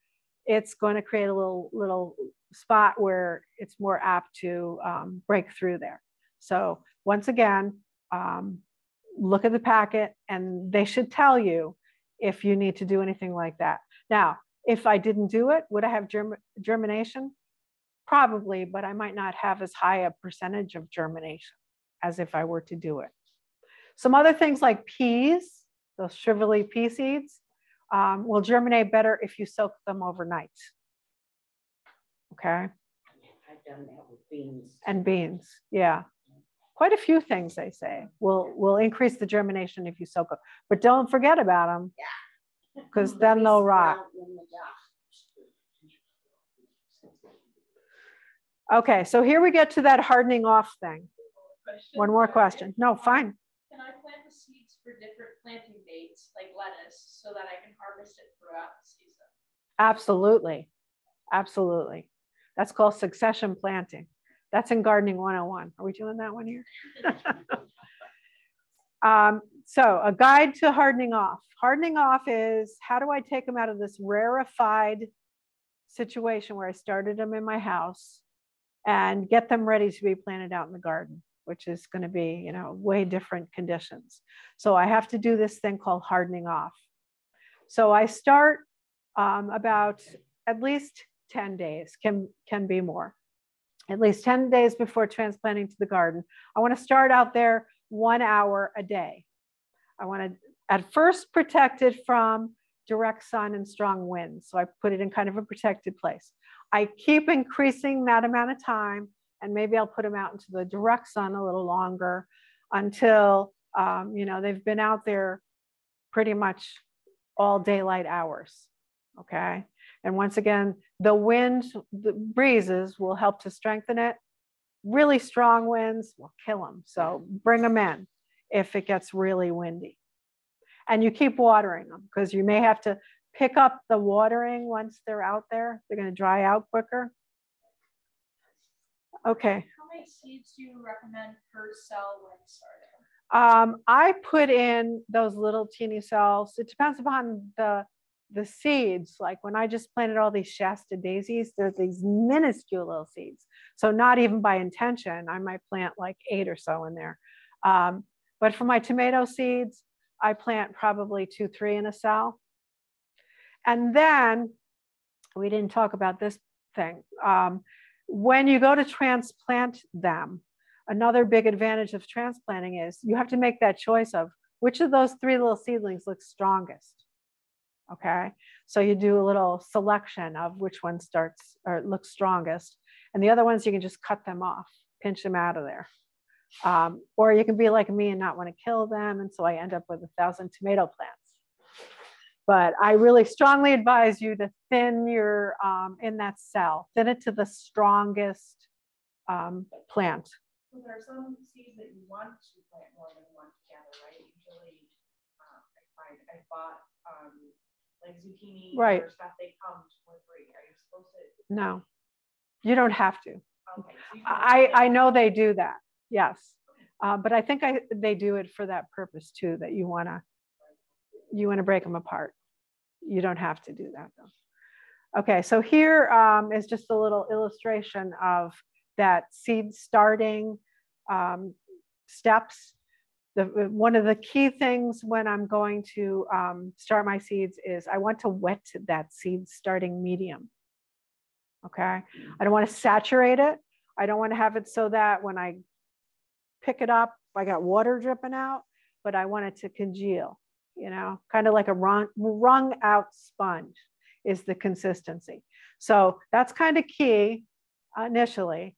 it's going to create a little spot where it's more apt to break through there. So once again, look at the packet and they should tell you if you need to do anything like that. Now, if I didn't do it, would I have germination? Probably, but I might not have as high a percentage of germination as if I were to do it. Some other things like peas, those shrivelly pea seeds, will germinate better if you soak them overnight. Okay. I've done that with beans. And beans, yeah. Quite a few things they say will increase the germination if you soak them, but don't forget about them, because then they'll rot. Okay, so here we get to that hardening off thing. One more question. No, fine. Can I plant the seeds for different planting dates, like lettuce, so that I can harvest it throughout the season? Absolutely. Absolutely. That's called succession planting. That's in Gardening 101. Are we doing that one here? So a guide to hardening off. Hardening off is, how do I take them out of this rarefied situation where I started them in my house and get them ready to be planted out in the garden, which is going to be, you know, way different conditions. So I have to do this thing called hardening off. So I start about at least 10 days, can be more. At least 10 days before transplanting to the garden. I want to start out there 1 hour a day. I want to at first protect it from direct sun and strong winds. So I put it in kind of a protected place. I keep increasing that amount of time, and maybe I'll put them out into the direct sun a little longer until, you know, they've been out there pretty much all daylight hours. Okay. And once again, the wind, the breezes will help to strengthen it. Really strong winds will kill them. So bring them in if it gets really windy. And you keep watering them, because you may have to pick up the watering once they're out there. They're going to dry out quicker. Okay. How many seeds do you recommend per cell when starting? I put in those little teeny cells. It depends upon the seeds. Like when I just planted all these Shasta daisies, there's these minuscule little seeds. So not even by intention, I might plant like 8 or so in there. But for my tomato seeds, I plant probably 2, 3 in a cell. And then we didn't talk about this thing. When you go to transplant them, another big advantage of transplanting is you have to make that choice of which of those 3 little seedlings looks strongest. Okay, so you do a little selection of which one starts or looks strongest, and the other ones you can just cut them off, pinch them out of there. Or you can be like me and not want to kill them, and so I end up with 1,000 tomato plants. But I really strongly advise you to thin your, in that cell, thin it to the strongest plant. So there are some seeds that you want to plant more than one together, right? Usually, I bought like zucchini right. or stuff, they come 2 or 3. Are you supposed to? No, you don't have to. Okay. So I know they do that, yes. But I think they do it for that purpose too, that you want to break them apart. You don't have to do that though. Okay, so here is just a little illustration of that seed starting. steps. One of the key things when I'm going to start my seeds is I want to wet that seed starting medium. Okay. I don't want to saturate it. I don't want to have it so that when I pick it up, I got water dripping out, but I want it to congeal, you know, kind of like a wrung out sponge is the consistency. So that's kind of key initially,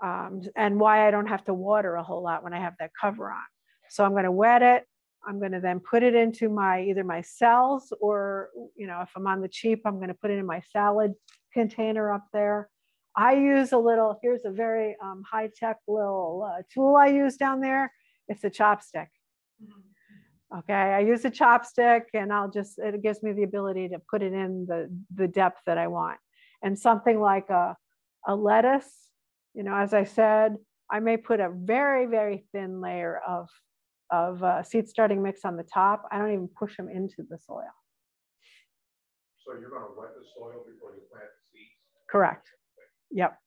and why I don't have to water a whole lot when I have that cover on. So I'm going to wet it. I'm going to then put it into either my cells, or, you know, if I'm on the cheap, I'm going to put it in my salad container up there. I use here's a very high-tech little tool I use down there. It's a chopstick. Okay, I use a chopstick, and it gives me the ability to put it in the depth that I want. And something like a lettuce, you know, as I said, I may put a very, very thin layer of seed starting mix on the top. I don't even push them into the soil. So you're going to wet the soil before you plant the seeds? Correct. Yep.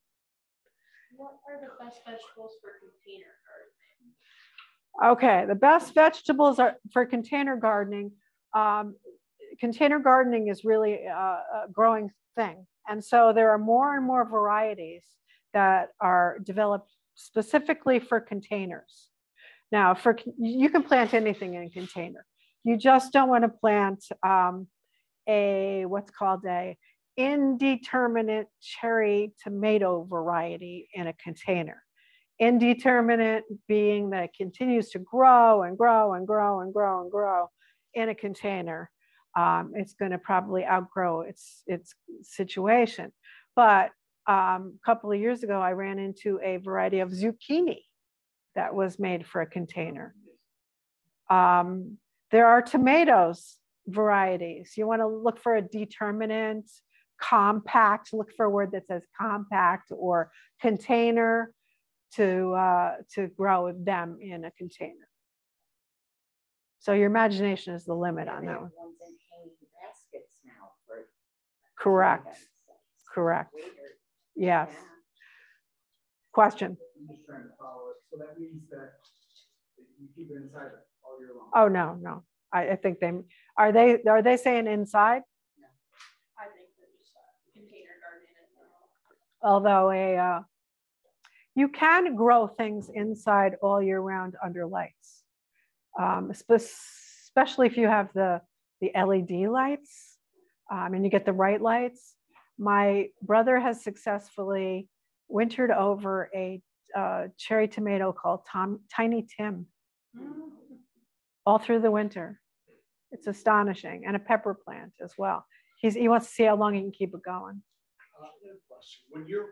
What are the best vegetables for container gardening? Okay, the best vegetables are for container gardening. Container gardening is really a growing thing. And so there are more and more varieties that are developed specifically for containers. Now, you can plant anything in a container. You just don't want to plant what's called a indeterminate cherry tomato variety in a container. Indeterminate being that it continues to grow and grow and grow and grow and grow in a container. It's going to probably outgrow its situation. But a couple of years ago, I ran into a variety of zucchini that was made for a container. There are tomatoes varieties. You want to look for a determinant, compact, look for a word that says compact or container to grow them in a container. So your imagination is the limit on that one. Ones in hanging baskets now for Correct. Correct. Yes. Yeah. Question. I'm just trying to follow it. So that means that you keep it inside all year long? Oh, no. I think are they saying inside? No. I think they're just container gardening. Although you can grow things inside all year round under lights, especially if you have the LED lights and you get the right lights. My brother has successfully wintered over a cherry tomato called Tiny Tim all through the winter. It's astonishing. And a pepper plant as well. He wants to see how long he can keep it going. Question. When you're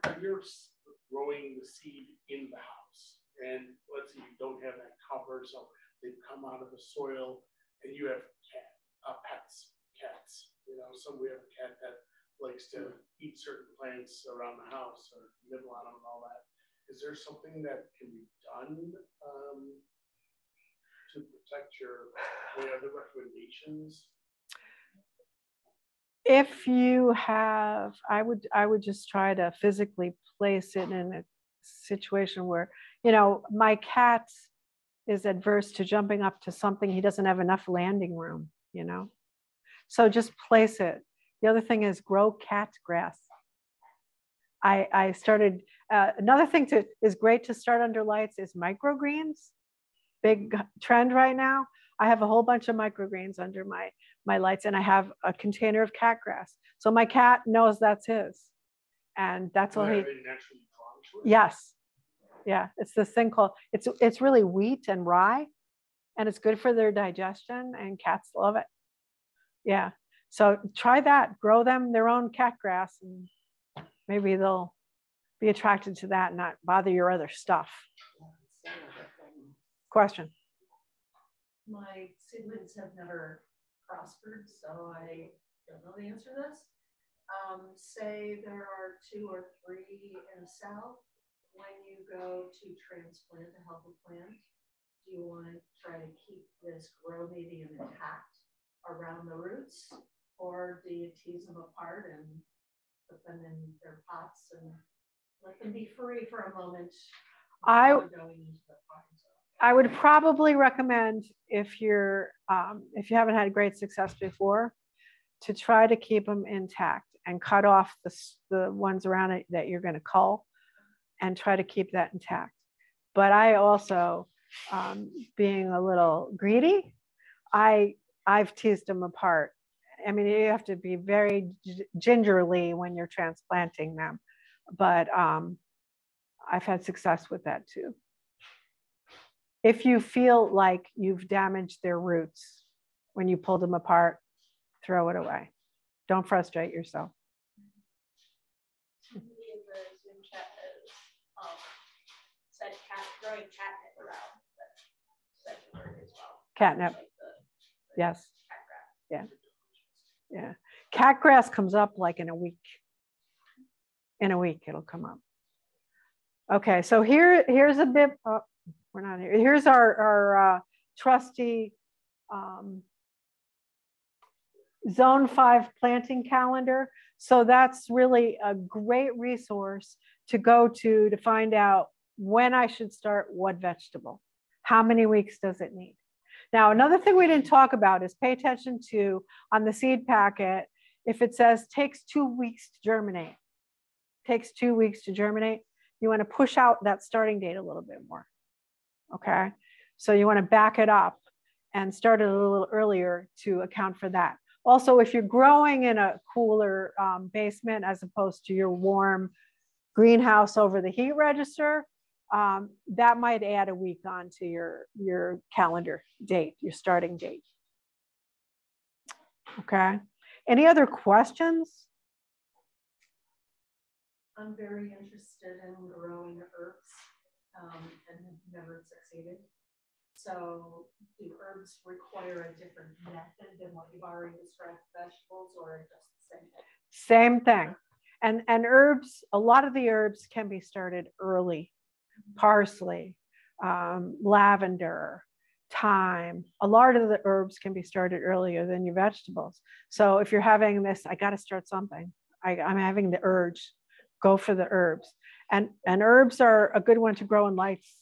growing the seed in the house, and let's say you don't have that cover, so they come out of the soil, and you have cats. You know, we have a cat that likes to eat certain plants around the house or nibble on them and all that. Is there something that can be done to protect the recommendations? If you have, I would just try to physically place it in a situation where, you know, my cat is adverse to jumping up to something. He doesn't have enough landing room, you know. So just place it. The other thing is grow cat grass. I started, another thing is great to start under lights is microgreens. Big trend right now. I have a whole bunch of microgreens under my lights, and I have a container of cat grass. So my cat knows that's his. And that's all he, yes. Yeah, it's this thing called, it's really wheat and rye, and it's good for their digestion, and cats love it. Yeah, so try that, grow them their own cat grass, and maybe they'll be attracted to that and not bother your other stuff. Question. My seedlings have never prospered, so I don't know the answer to this. Say there are 2 or 3 in a cell. When you go to transplant a healthy plant, do you want to try to keep this grow medium intact around the roots, or do you tease them apart and put them in their pots and let them be free for a moment? I would probably recommend if you haven't had great success before, to try to keep them intact and cut off the ones around it that you're going to cull, and try to keep that intact. But I also, being a little greedy, I've teased them apart. I mean, you have to be very gingerly when you're transplanting them, but I've had success with that too. If you feel like you've damaged their roots when you pull them apart, throw it away. Don't frustrate yourself. Somebody in the Zoom chat has said growing catnip around, but said the word as well. Catnip. Like Yes. cat grass. Yeah. Yeah. Cat grass comes up like in a week. In a week, it'll come up. Okay, so here's a bit. Oh, we're not here. Here's our trusty Zone 5 planting calendar. So that's really a great resource to go to find out when I should start what vegetable. How many weeks does it need? Now, another thing we didn't talk about is pay attention to, on the seed packet, if it says takes 2 weeks to germinate, takes 2 weeks to germinate, you want to push out that starting date a little bit more. Okay, so you want to back it up and start it a little earlier to account for that. Also, if you're growing in a cooler basement as opposed to your warm greenhouse over the heat register, that might add a week onto your calendar date, your starting date. Okay, any other questions? I'm very interested in growing herbs and have never succeeded. So do herbs require a different method than what you've already described vegetables, or just the same thing? Same thing. And herbs, a lot of the herbs can be started early. Parsley, lavender, thyme. A lot of the herbs can be started earlier than your vegetables. So if you're having this, I got to start something. I'm having the urge. Go for the herbs. And herbs are a good one to grow in lights,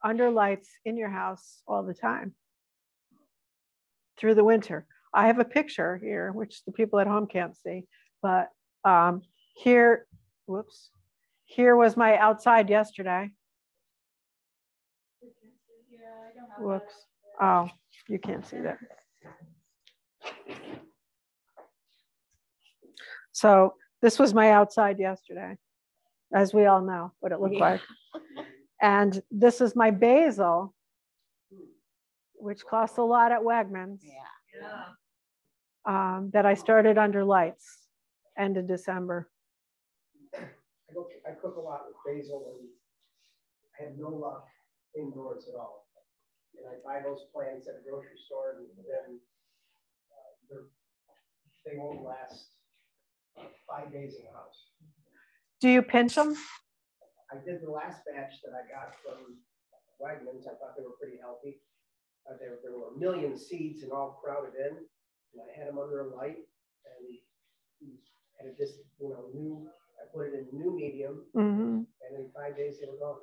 under lights in your house all the time through the winter. I have a picture here, which the people at home can't see, but here, whoops, here was my outside yesterday. Whoops. Oh, you can't see that. So this was my outside yesterday, as we all know what it looked like. And this is my basil, which costs a lot at Wegmans. That I started under lights, end of December. I cook a lot with basil, and I have no luck indoors at all. And I buy those plants at a grocery store, and then they won't last 5 days in the house. Do you pinch them? I did the last batch that I got from Wegmans. I thought they were pretty healthy. There were a million seeds and all crowded in, and I had them under a light, and had it just, I put it in new medium, and in 5 days they were gone.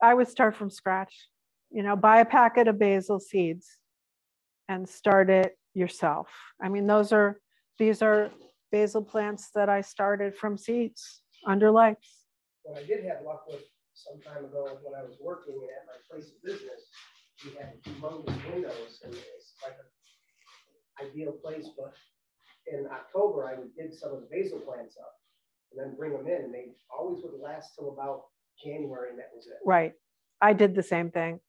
I would start from scratch. Buy a packet of basil seeds and start it yourself. I mean, these are basil plants that I started from seeds under lights. What I did have luck with some time ago when I was working at my place of business, we had humongous windows, and it's like an ideal place. But in October, I would dig some of the basil plants up and then bring them in, and they always would last till about January, and that was it. Right. I did the same thing,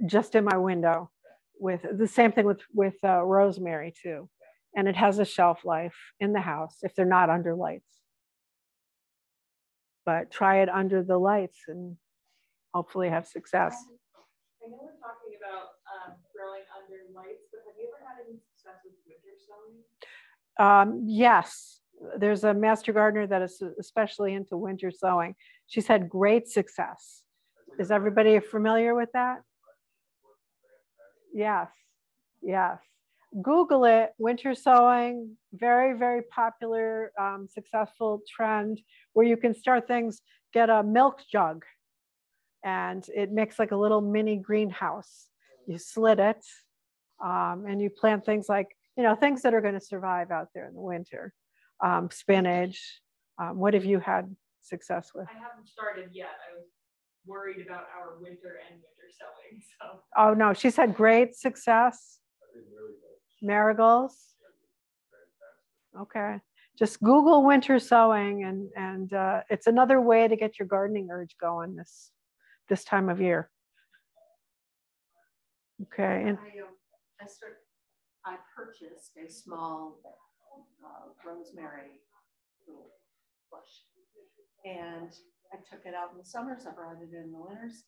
just in my window. With the same thing with rosemary too, and it has a shelf life in the house if they're not under lights. But try it under the lights and hopefully have success. I know we're talking about growing under lights, but have you ever had any success with winter sowing? Yes, there's a master gardener that is especially into winter sowing. She's had great success. Is everybody familiar with that? Yes, yes. Google it, winter sowing, very, very popular, successful trend where you can start things, get a milk jug and it makes like a little mini greenhouse. You slit it, and you plant things like, things that are going to survive out there in the winter. Spinach. What have you had success with? I haven't started yet. I was worried about our winter and winter sowing. So. Oh no, she's had great success. Marigolds. Okay. Just Google winter sowing, and it's another way to get your gardening urge going this time of year. Okay. And I purchased a small rosemary little bush, and I took it out in the summers. I brought it in the winters.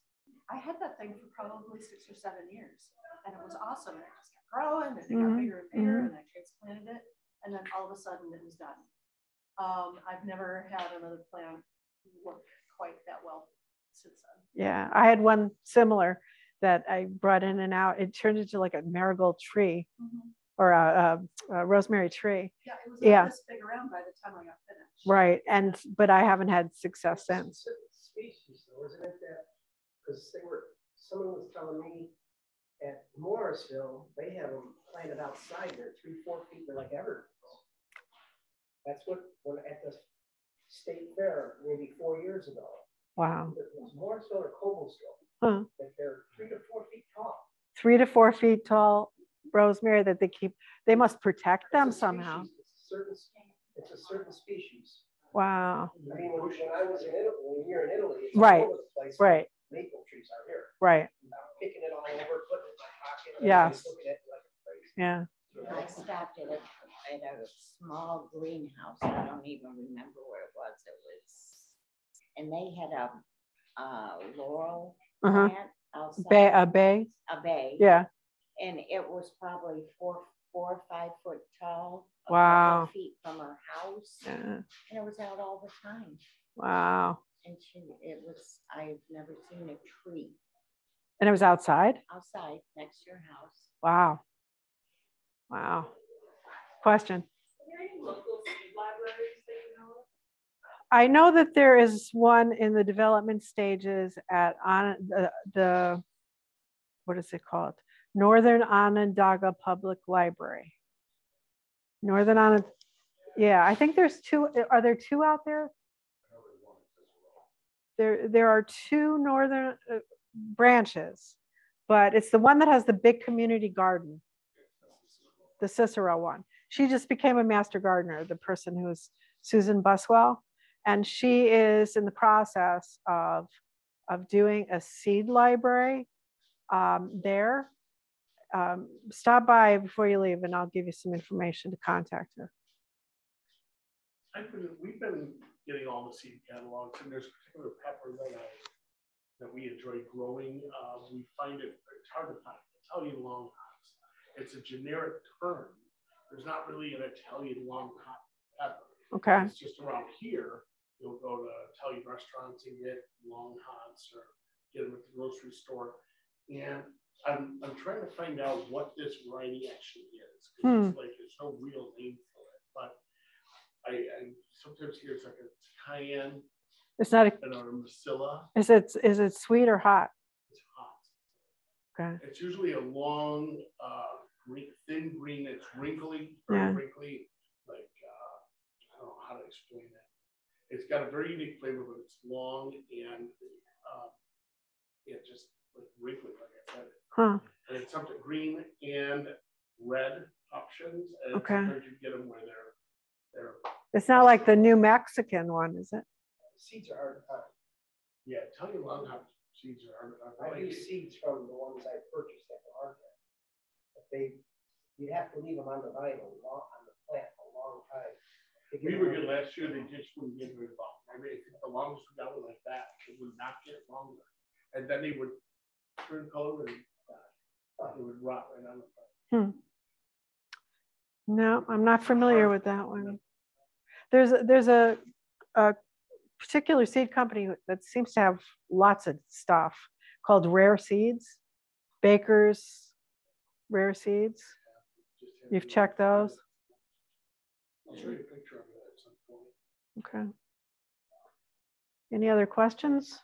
I had that thing for probably 6 or 7 years, and it was awesome. And it just kept growing, and it got bigger and bigger, and I transplanted it, and then all of a sudden it was done. I've never had another plant work quite that well since then. Yeah, I had one similar that I brought in and out. It turned into like a marigold tree, or a rosemary tree. Yeah, it was not this big around by the time I got finished. Right, but I haven't had success since. Species, though, isn't it? That because someone was telling me at Morrisville they have them planted outside. They're 3-4 feet. They're like evergreens. That's when at the state fair maybe 4 years ago. Wow. It was Morrisville or Cobblestone. Huh. That they're 3 to 4 feet tall. 3 to 4 feet tall rosemary that they must protect them somehow. It's a certain species. Wow. I mean, when I was in Italy, when you're in Italy, it's right. all over the place. Right. Maple trees are here. Right. I'm picking it all over, putting it in my pocket. Yes. Looking at it like crazy. Yeah. I stopped at a small greenhouse. I don't even remember where it was. And they had a laurel plant outside. A bay. A bay. Yeah. And it was probably 4 or 5 foot tall. Wow. A couple feet from her house. Yeah. And it was out all the time. Wow. And I've never seen a tree. And it was outside? Outside, next to your house. Wow. Wow. Question? Are there any local seed libraries that you know of? I know that there is one in the development stages at the what is it called? Northern Onondaga Public Library. Northern Onondaga. Yeah, I think there's 2. Are there 2 out there? There are 2 northern branches, but it's the one that has the big community garden, the Cicero one. She just became a master gardener, the person who's Susan Buswell, and she is in the process of doing a seed library there. Stop by before you leave, and I'll give you some information to contact her. We've been getting all the seed catalogs, and there's a particular pepper that we enjoy growing. We find it's hard to find. Italian long hops. It's a generic term. There's not really an Italian long hop pepper. Okay. It's just around here. You'll go to Italian restaurants and get long hops, or get them at the grocery store. And I'm trying to find out what this variety actually is, because it's like there's no real name for it. But I sometimes hear it's like a cayenne. It's not or Marcilla. Is it sweet or hot? It's hot. Okay. It's usually a long, thin green. It's wrinkly, very wrinkly. Like I don't know how to explain it. It's got a very unique flavor, but it's long and just like wrinkly, like I said. Huh. And it's something green and red options, and sometimes you get them where they're. It's not like the New Mexican one, is it? Seeds are hard to find. Yeah, Italian long hop seeds are I use seeds from the ones I purchased at the market. You'd have to leave them on the vine on the plant a long time. We were good last year. They just wouldn't get rid of them. I mean, the longest we got was like that. It would not get longer, and then they would turn color and it would rot right on the plant. No, I'm not familiar with that one. There's a particular seed company that seems to have lots of stuff called Rare Seeds, Baker's Rare Seeds. You've checked those? I'll show you a picture of it at some point. Okay. Any other questions?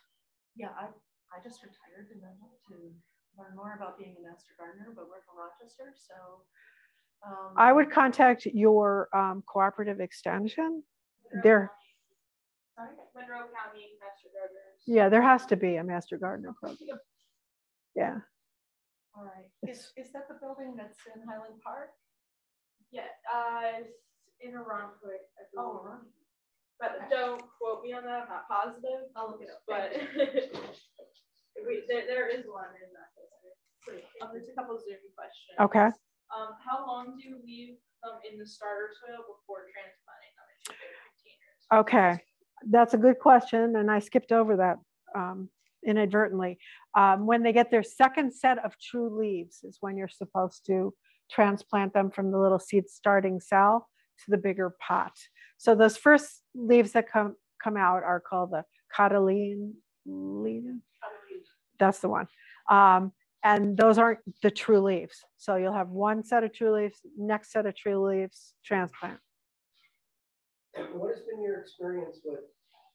Yeah, I I just retired and I'd love to learn more about being a master gardener, but we're from Rochester, so. I would contact your cooperative extension. There. Sorry, Monroe County Master Gardeners. Yeah, there has to be a master gardener program. Yeah. All right. Is that the building that's in Highland Park? Yeah, in Arunquit, I believe. Oh, right. But don't quote me on that. I'm not positive. I'll look it up. But there is one in that place. There's a couple of Zoom questions. Okay. How long do you leave them in the starter soil before transplanting them into bigger containers? Okay, that's a good question, and I skipped over that inadvertently. When they get their second set of true leaves is when you're supposed to transplant them from the little seed starting cell to the bigger pot. So those first leaves that come out are called the cotyledon. That's the one. And those aren't the true leaves. So you'll have one set of true leaves, next set of true leaves, transplant. What has been your experience with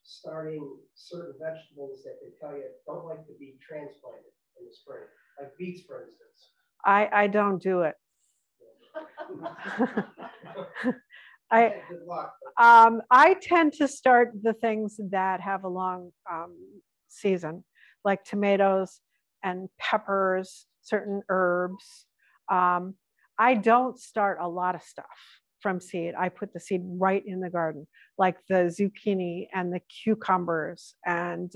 starting certain vegetables that they tell you don't like to be transplanted in the spring, like beets, for instance? I don't do it. Good luck. I tend to start the things that have a long season, like tomatoes and peppers, certain herbs. I don't start a lot of stuff from seed. I put the seed right in the garden, like the zucchini and the cucumbers and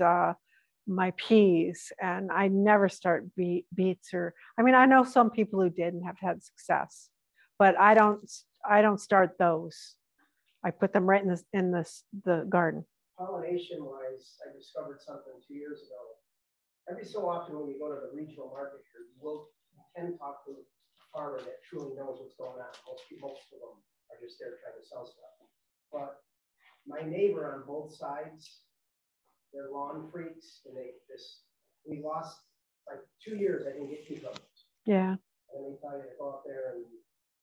my peas. And I never start beets or, I mean, I know some people who did and have had success, but I don't start those. I put them right in the garden. Pollination wise, I discovered something 2 years ago. Every so often when you go to the regional market here, you can talk to a farmer that truly knows what's going on. Most of them are just there trying to sell stuff. But my neighbor on both sides, they're lawn freaks, and we lost like 2 years. I didn't get cucumbers. Yeah. And they tell you to go out there and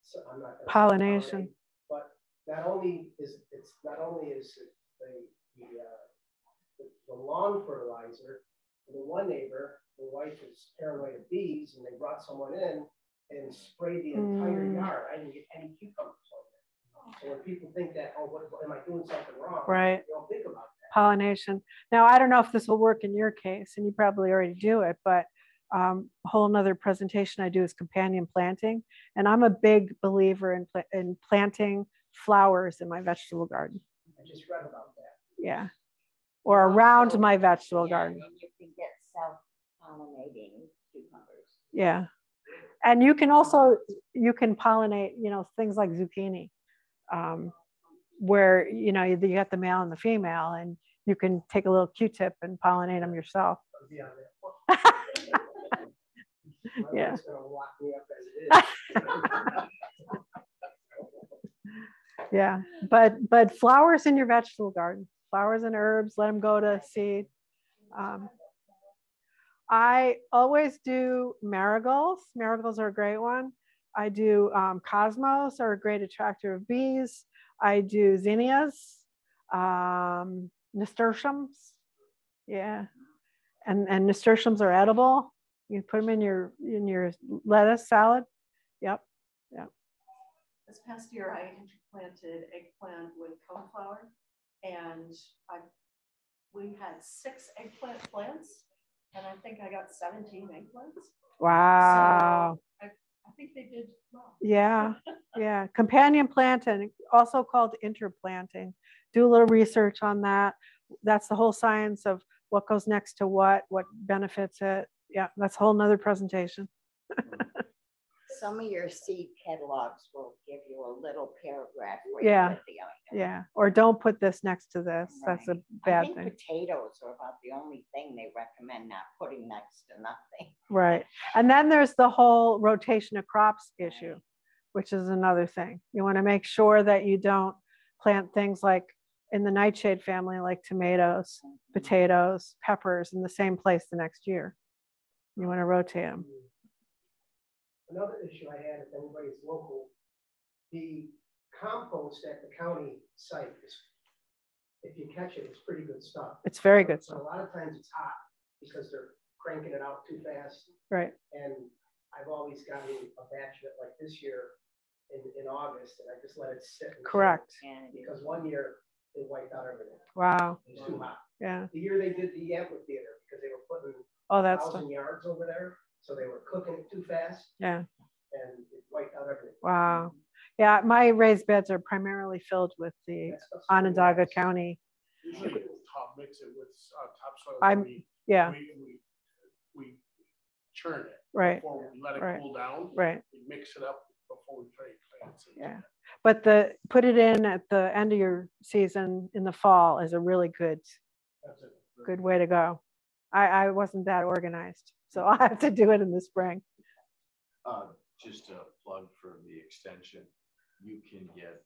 so I'm not going to pollination. But not only is it the lawn fertilizer. The one neighbor, the wife is paranoid of bees, and they brought someone in and sprayed the entire yard. I didn't get any cucumbers on there. So when people think that, oh, what am I doing something wrong? Right. You don't think about that. Pollination. Now, I don't know if this will work in your case, and you probably already do it, but a whole nother presentation I do is companion planting. And I'm a big believer in planting flowers in my vegetable garden. I just read about that. Yeah. Or around my vegetable garden. And you can get self-pollinating cucumbers. Yeah. And you can pollinate, things like zucchini, where, you got the male and the female, and you can take a little Q-tip and pollinate them yourself. Yeah. Yeah. But flowers in your vegetable garden. Flowers and herbs, let them go to seed. I always do marigolds. Marigolds are a great one. I do cosmos, are a great attractor of bees. I do zinnias, nasturtiums. Yeah, and nasturtiums are edible. You put them in your lettuce salad. Yep. This past year, I planted eggplant with coneflower. And we had 6 eggplant plants, and I think I got 17 eggplants. Wow. So I think they did well. Yeah, yeah. Companion planting, also called interplanting. Do a little research on that. That's the whole science of what goes next to what benefits it. Yeah, that's a whole nother presentation. Some of your seed catalogs will give you a little paragraph. Yeah. Yeah. Or don't put this next to this. Right. That's a bad thing. Potatoes are about the only thing they recommend not putting next to nothing. Right. And then there's the whole rotation of crops issue, which is another thing. You want to make sure that you don't plant things like in the nightshade family, like tomatoes, potatoes, peppers in the same place the next year. You want to rotate them. Another issue I had, if anybody's local, the compost at the county site is, if you catch it, it's pretty good stuff. It's very good stuff. stuff. A lot of times it's hot because they're cranking it out too fast. Right. And I've always gotten a batch of it like this year in August, and I just let it sit. Correct. Because one year they wiped out everything. Wow. It was too hot. Yeah. The year they did the amphitheater, because they were putting Oh, that's 1,000 yards over there, so they were cooking it too fast. Yeah. And it wiped out everything. Wow. Yeah, my raised beds are primarily filled with the Onondaga County. Usually top mix it with topsoil. Yeah. We churn it. Right. Before we let it cool down. Right. We mix it up before we put plants in. Yeah. But put it in at the end of your season in the fall is a really good way to go. I wasn't that organized, so I have to do it in the spring. Just a plug for the extension, you can get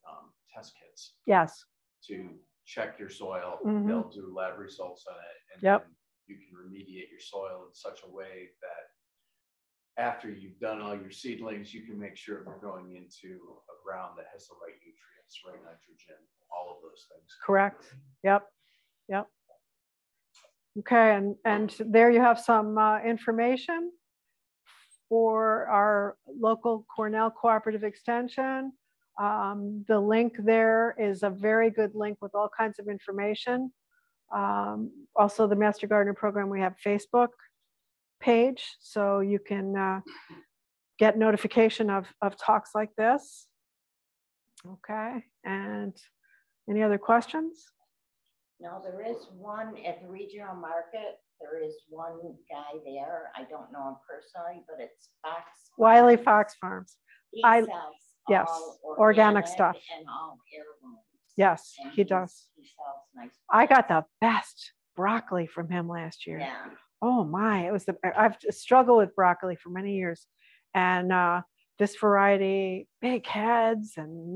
test kits. Yes. To check your soil. Mm-hmm. They'll do lab results on it, and yep. then you can remediate your soil in such a way that after you've done all your seedlings, you can make sure they're going into a ground that has the right nutrients, right nitrogen, all of those things. Correct. Yep. Yep. Okay, and there you have some information for our local Cornell Cooperative Extension. The link there is a very good link with all kinds of information. Also the Master Gardener program, we have Facebook page, so you can get notification of talks like this. Okay, and any other questions? No, there is one at the regional market. There is one guy there. I don't know him personally, but it's Fox. Wiley Fox Farms. He sells yes, all organic stuff. And all heirlooms. Yes, and he does. He sells nice. I got the best broccoli from him last year. Yeah. Oh my, it was I've struggled with broccoli for many years. And this variety, big heads and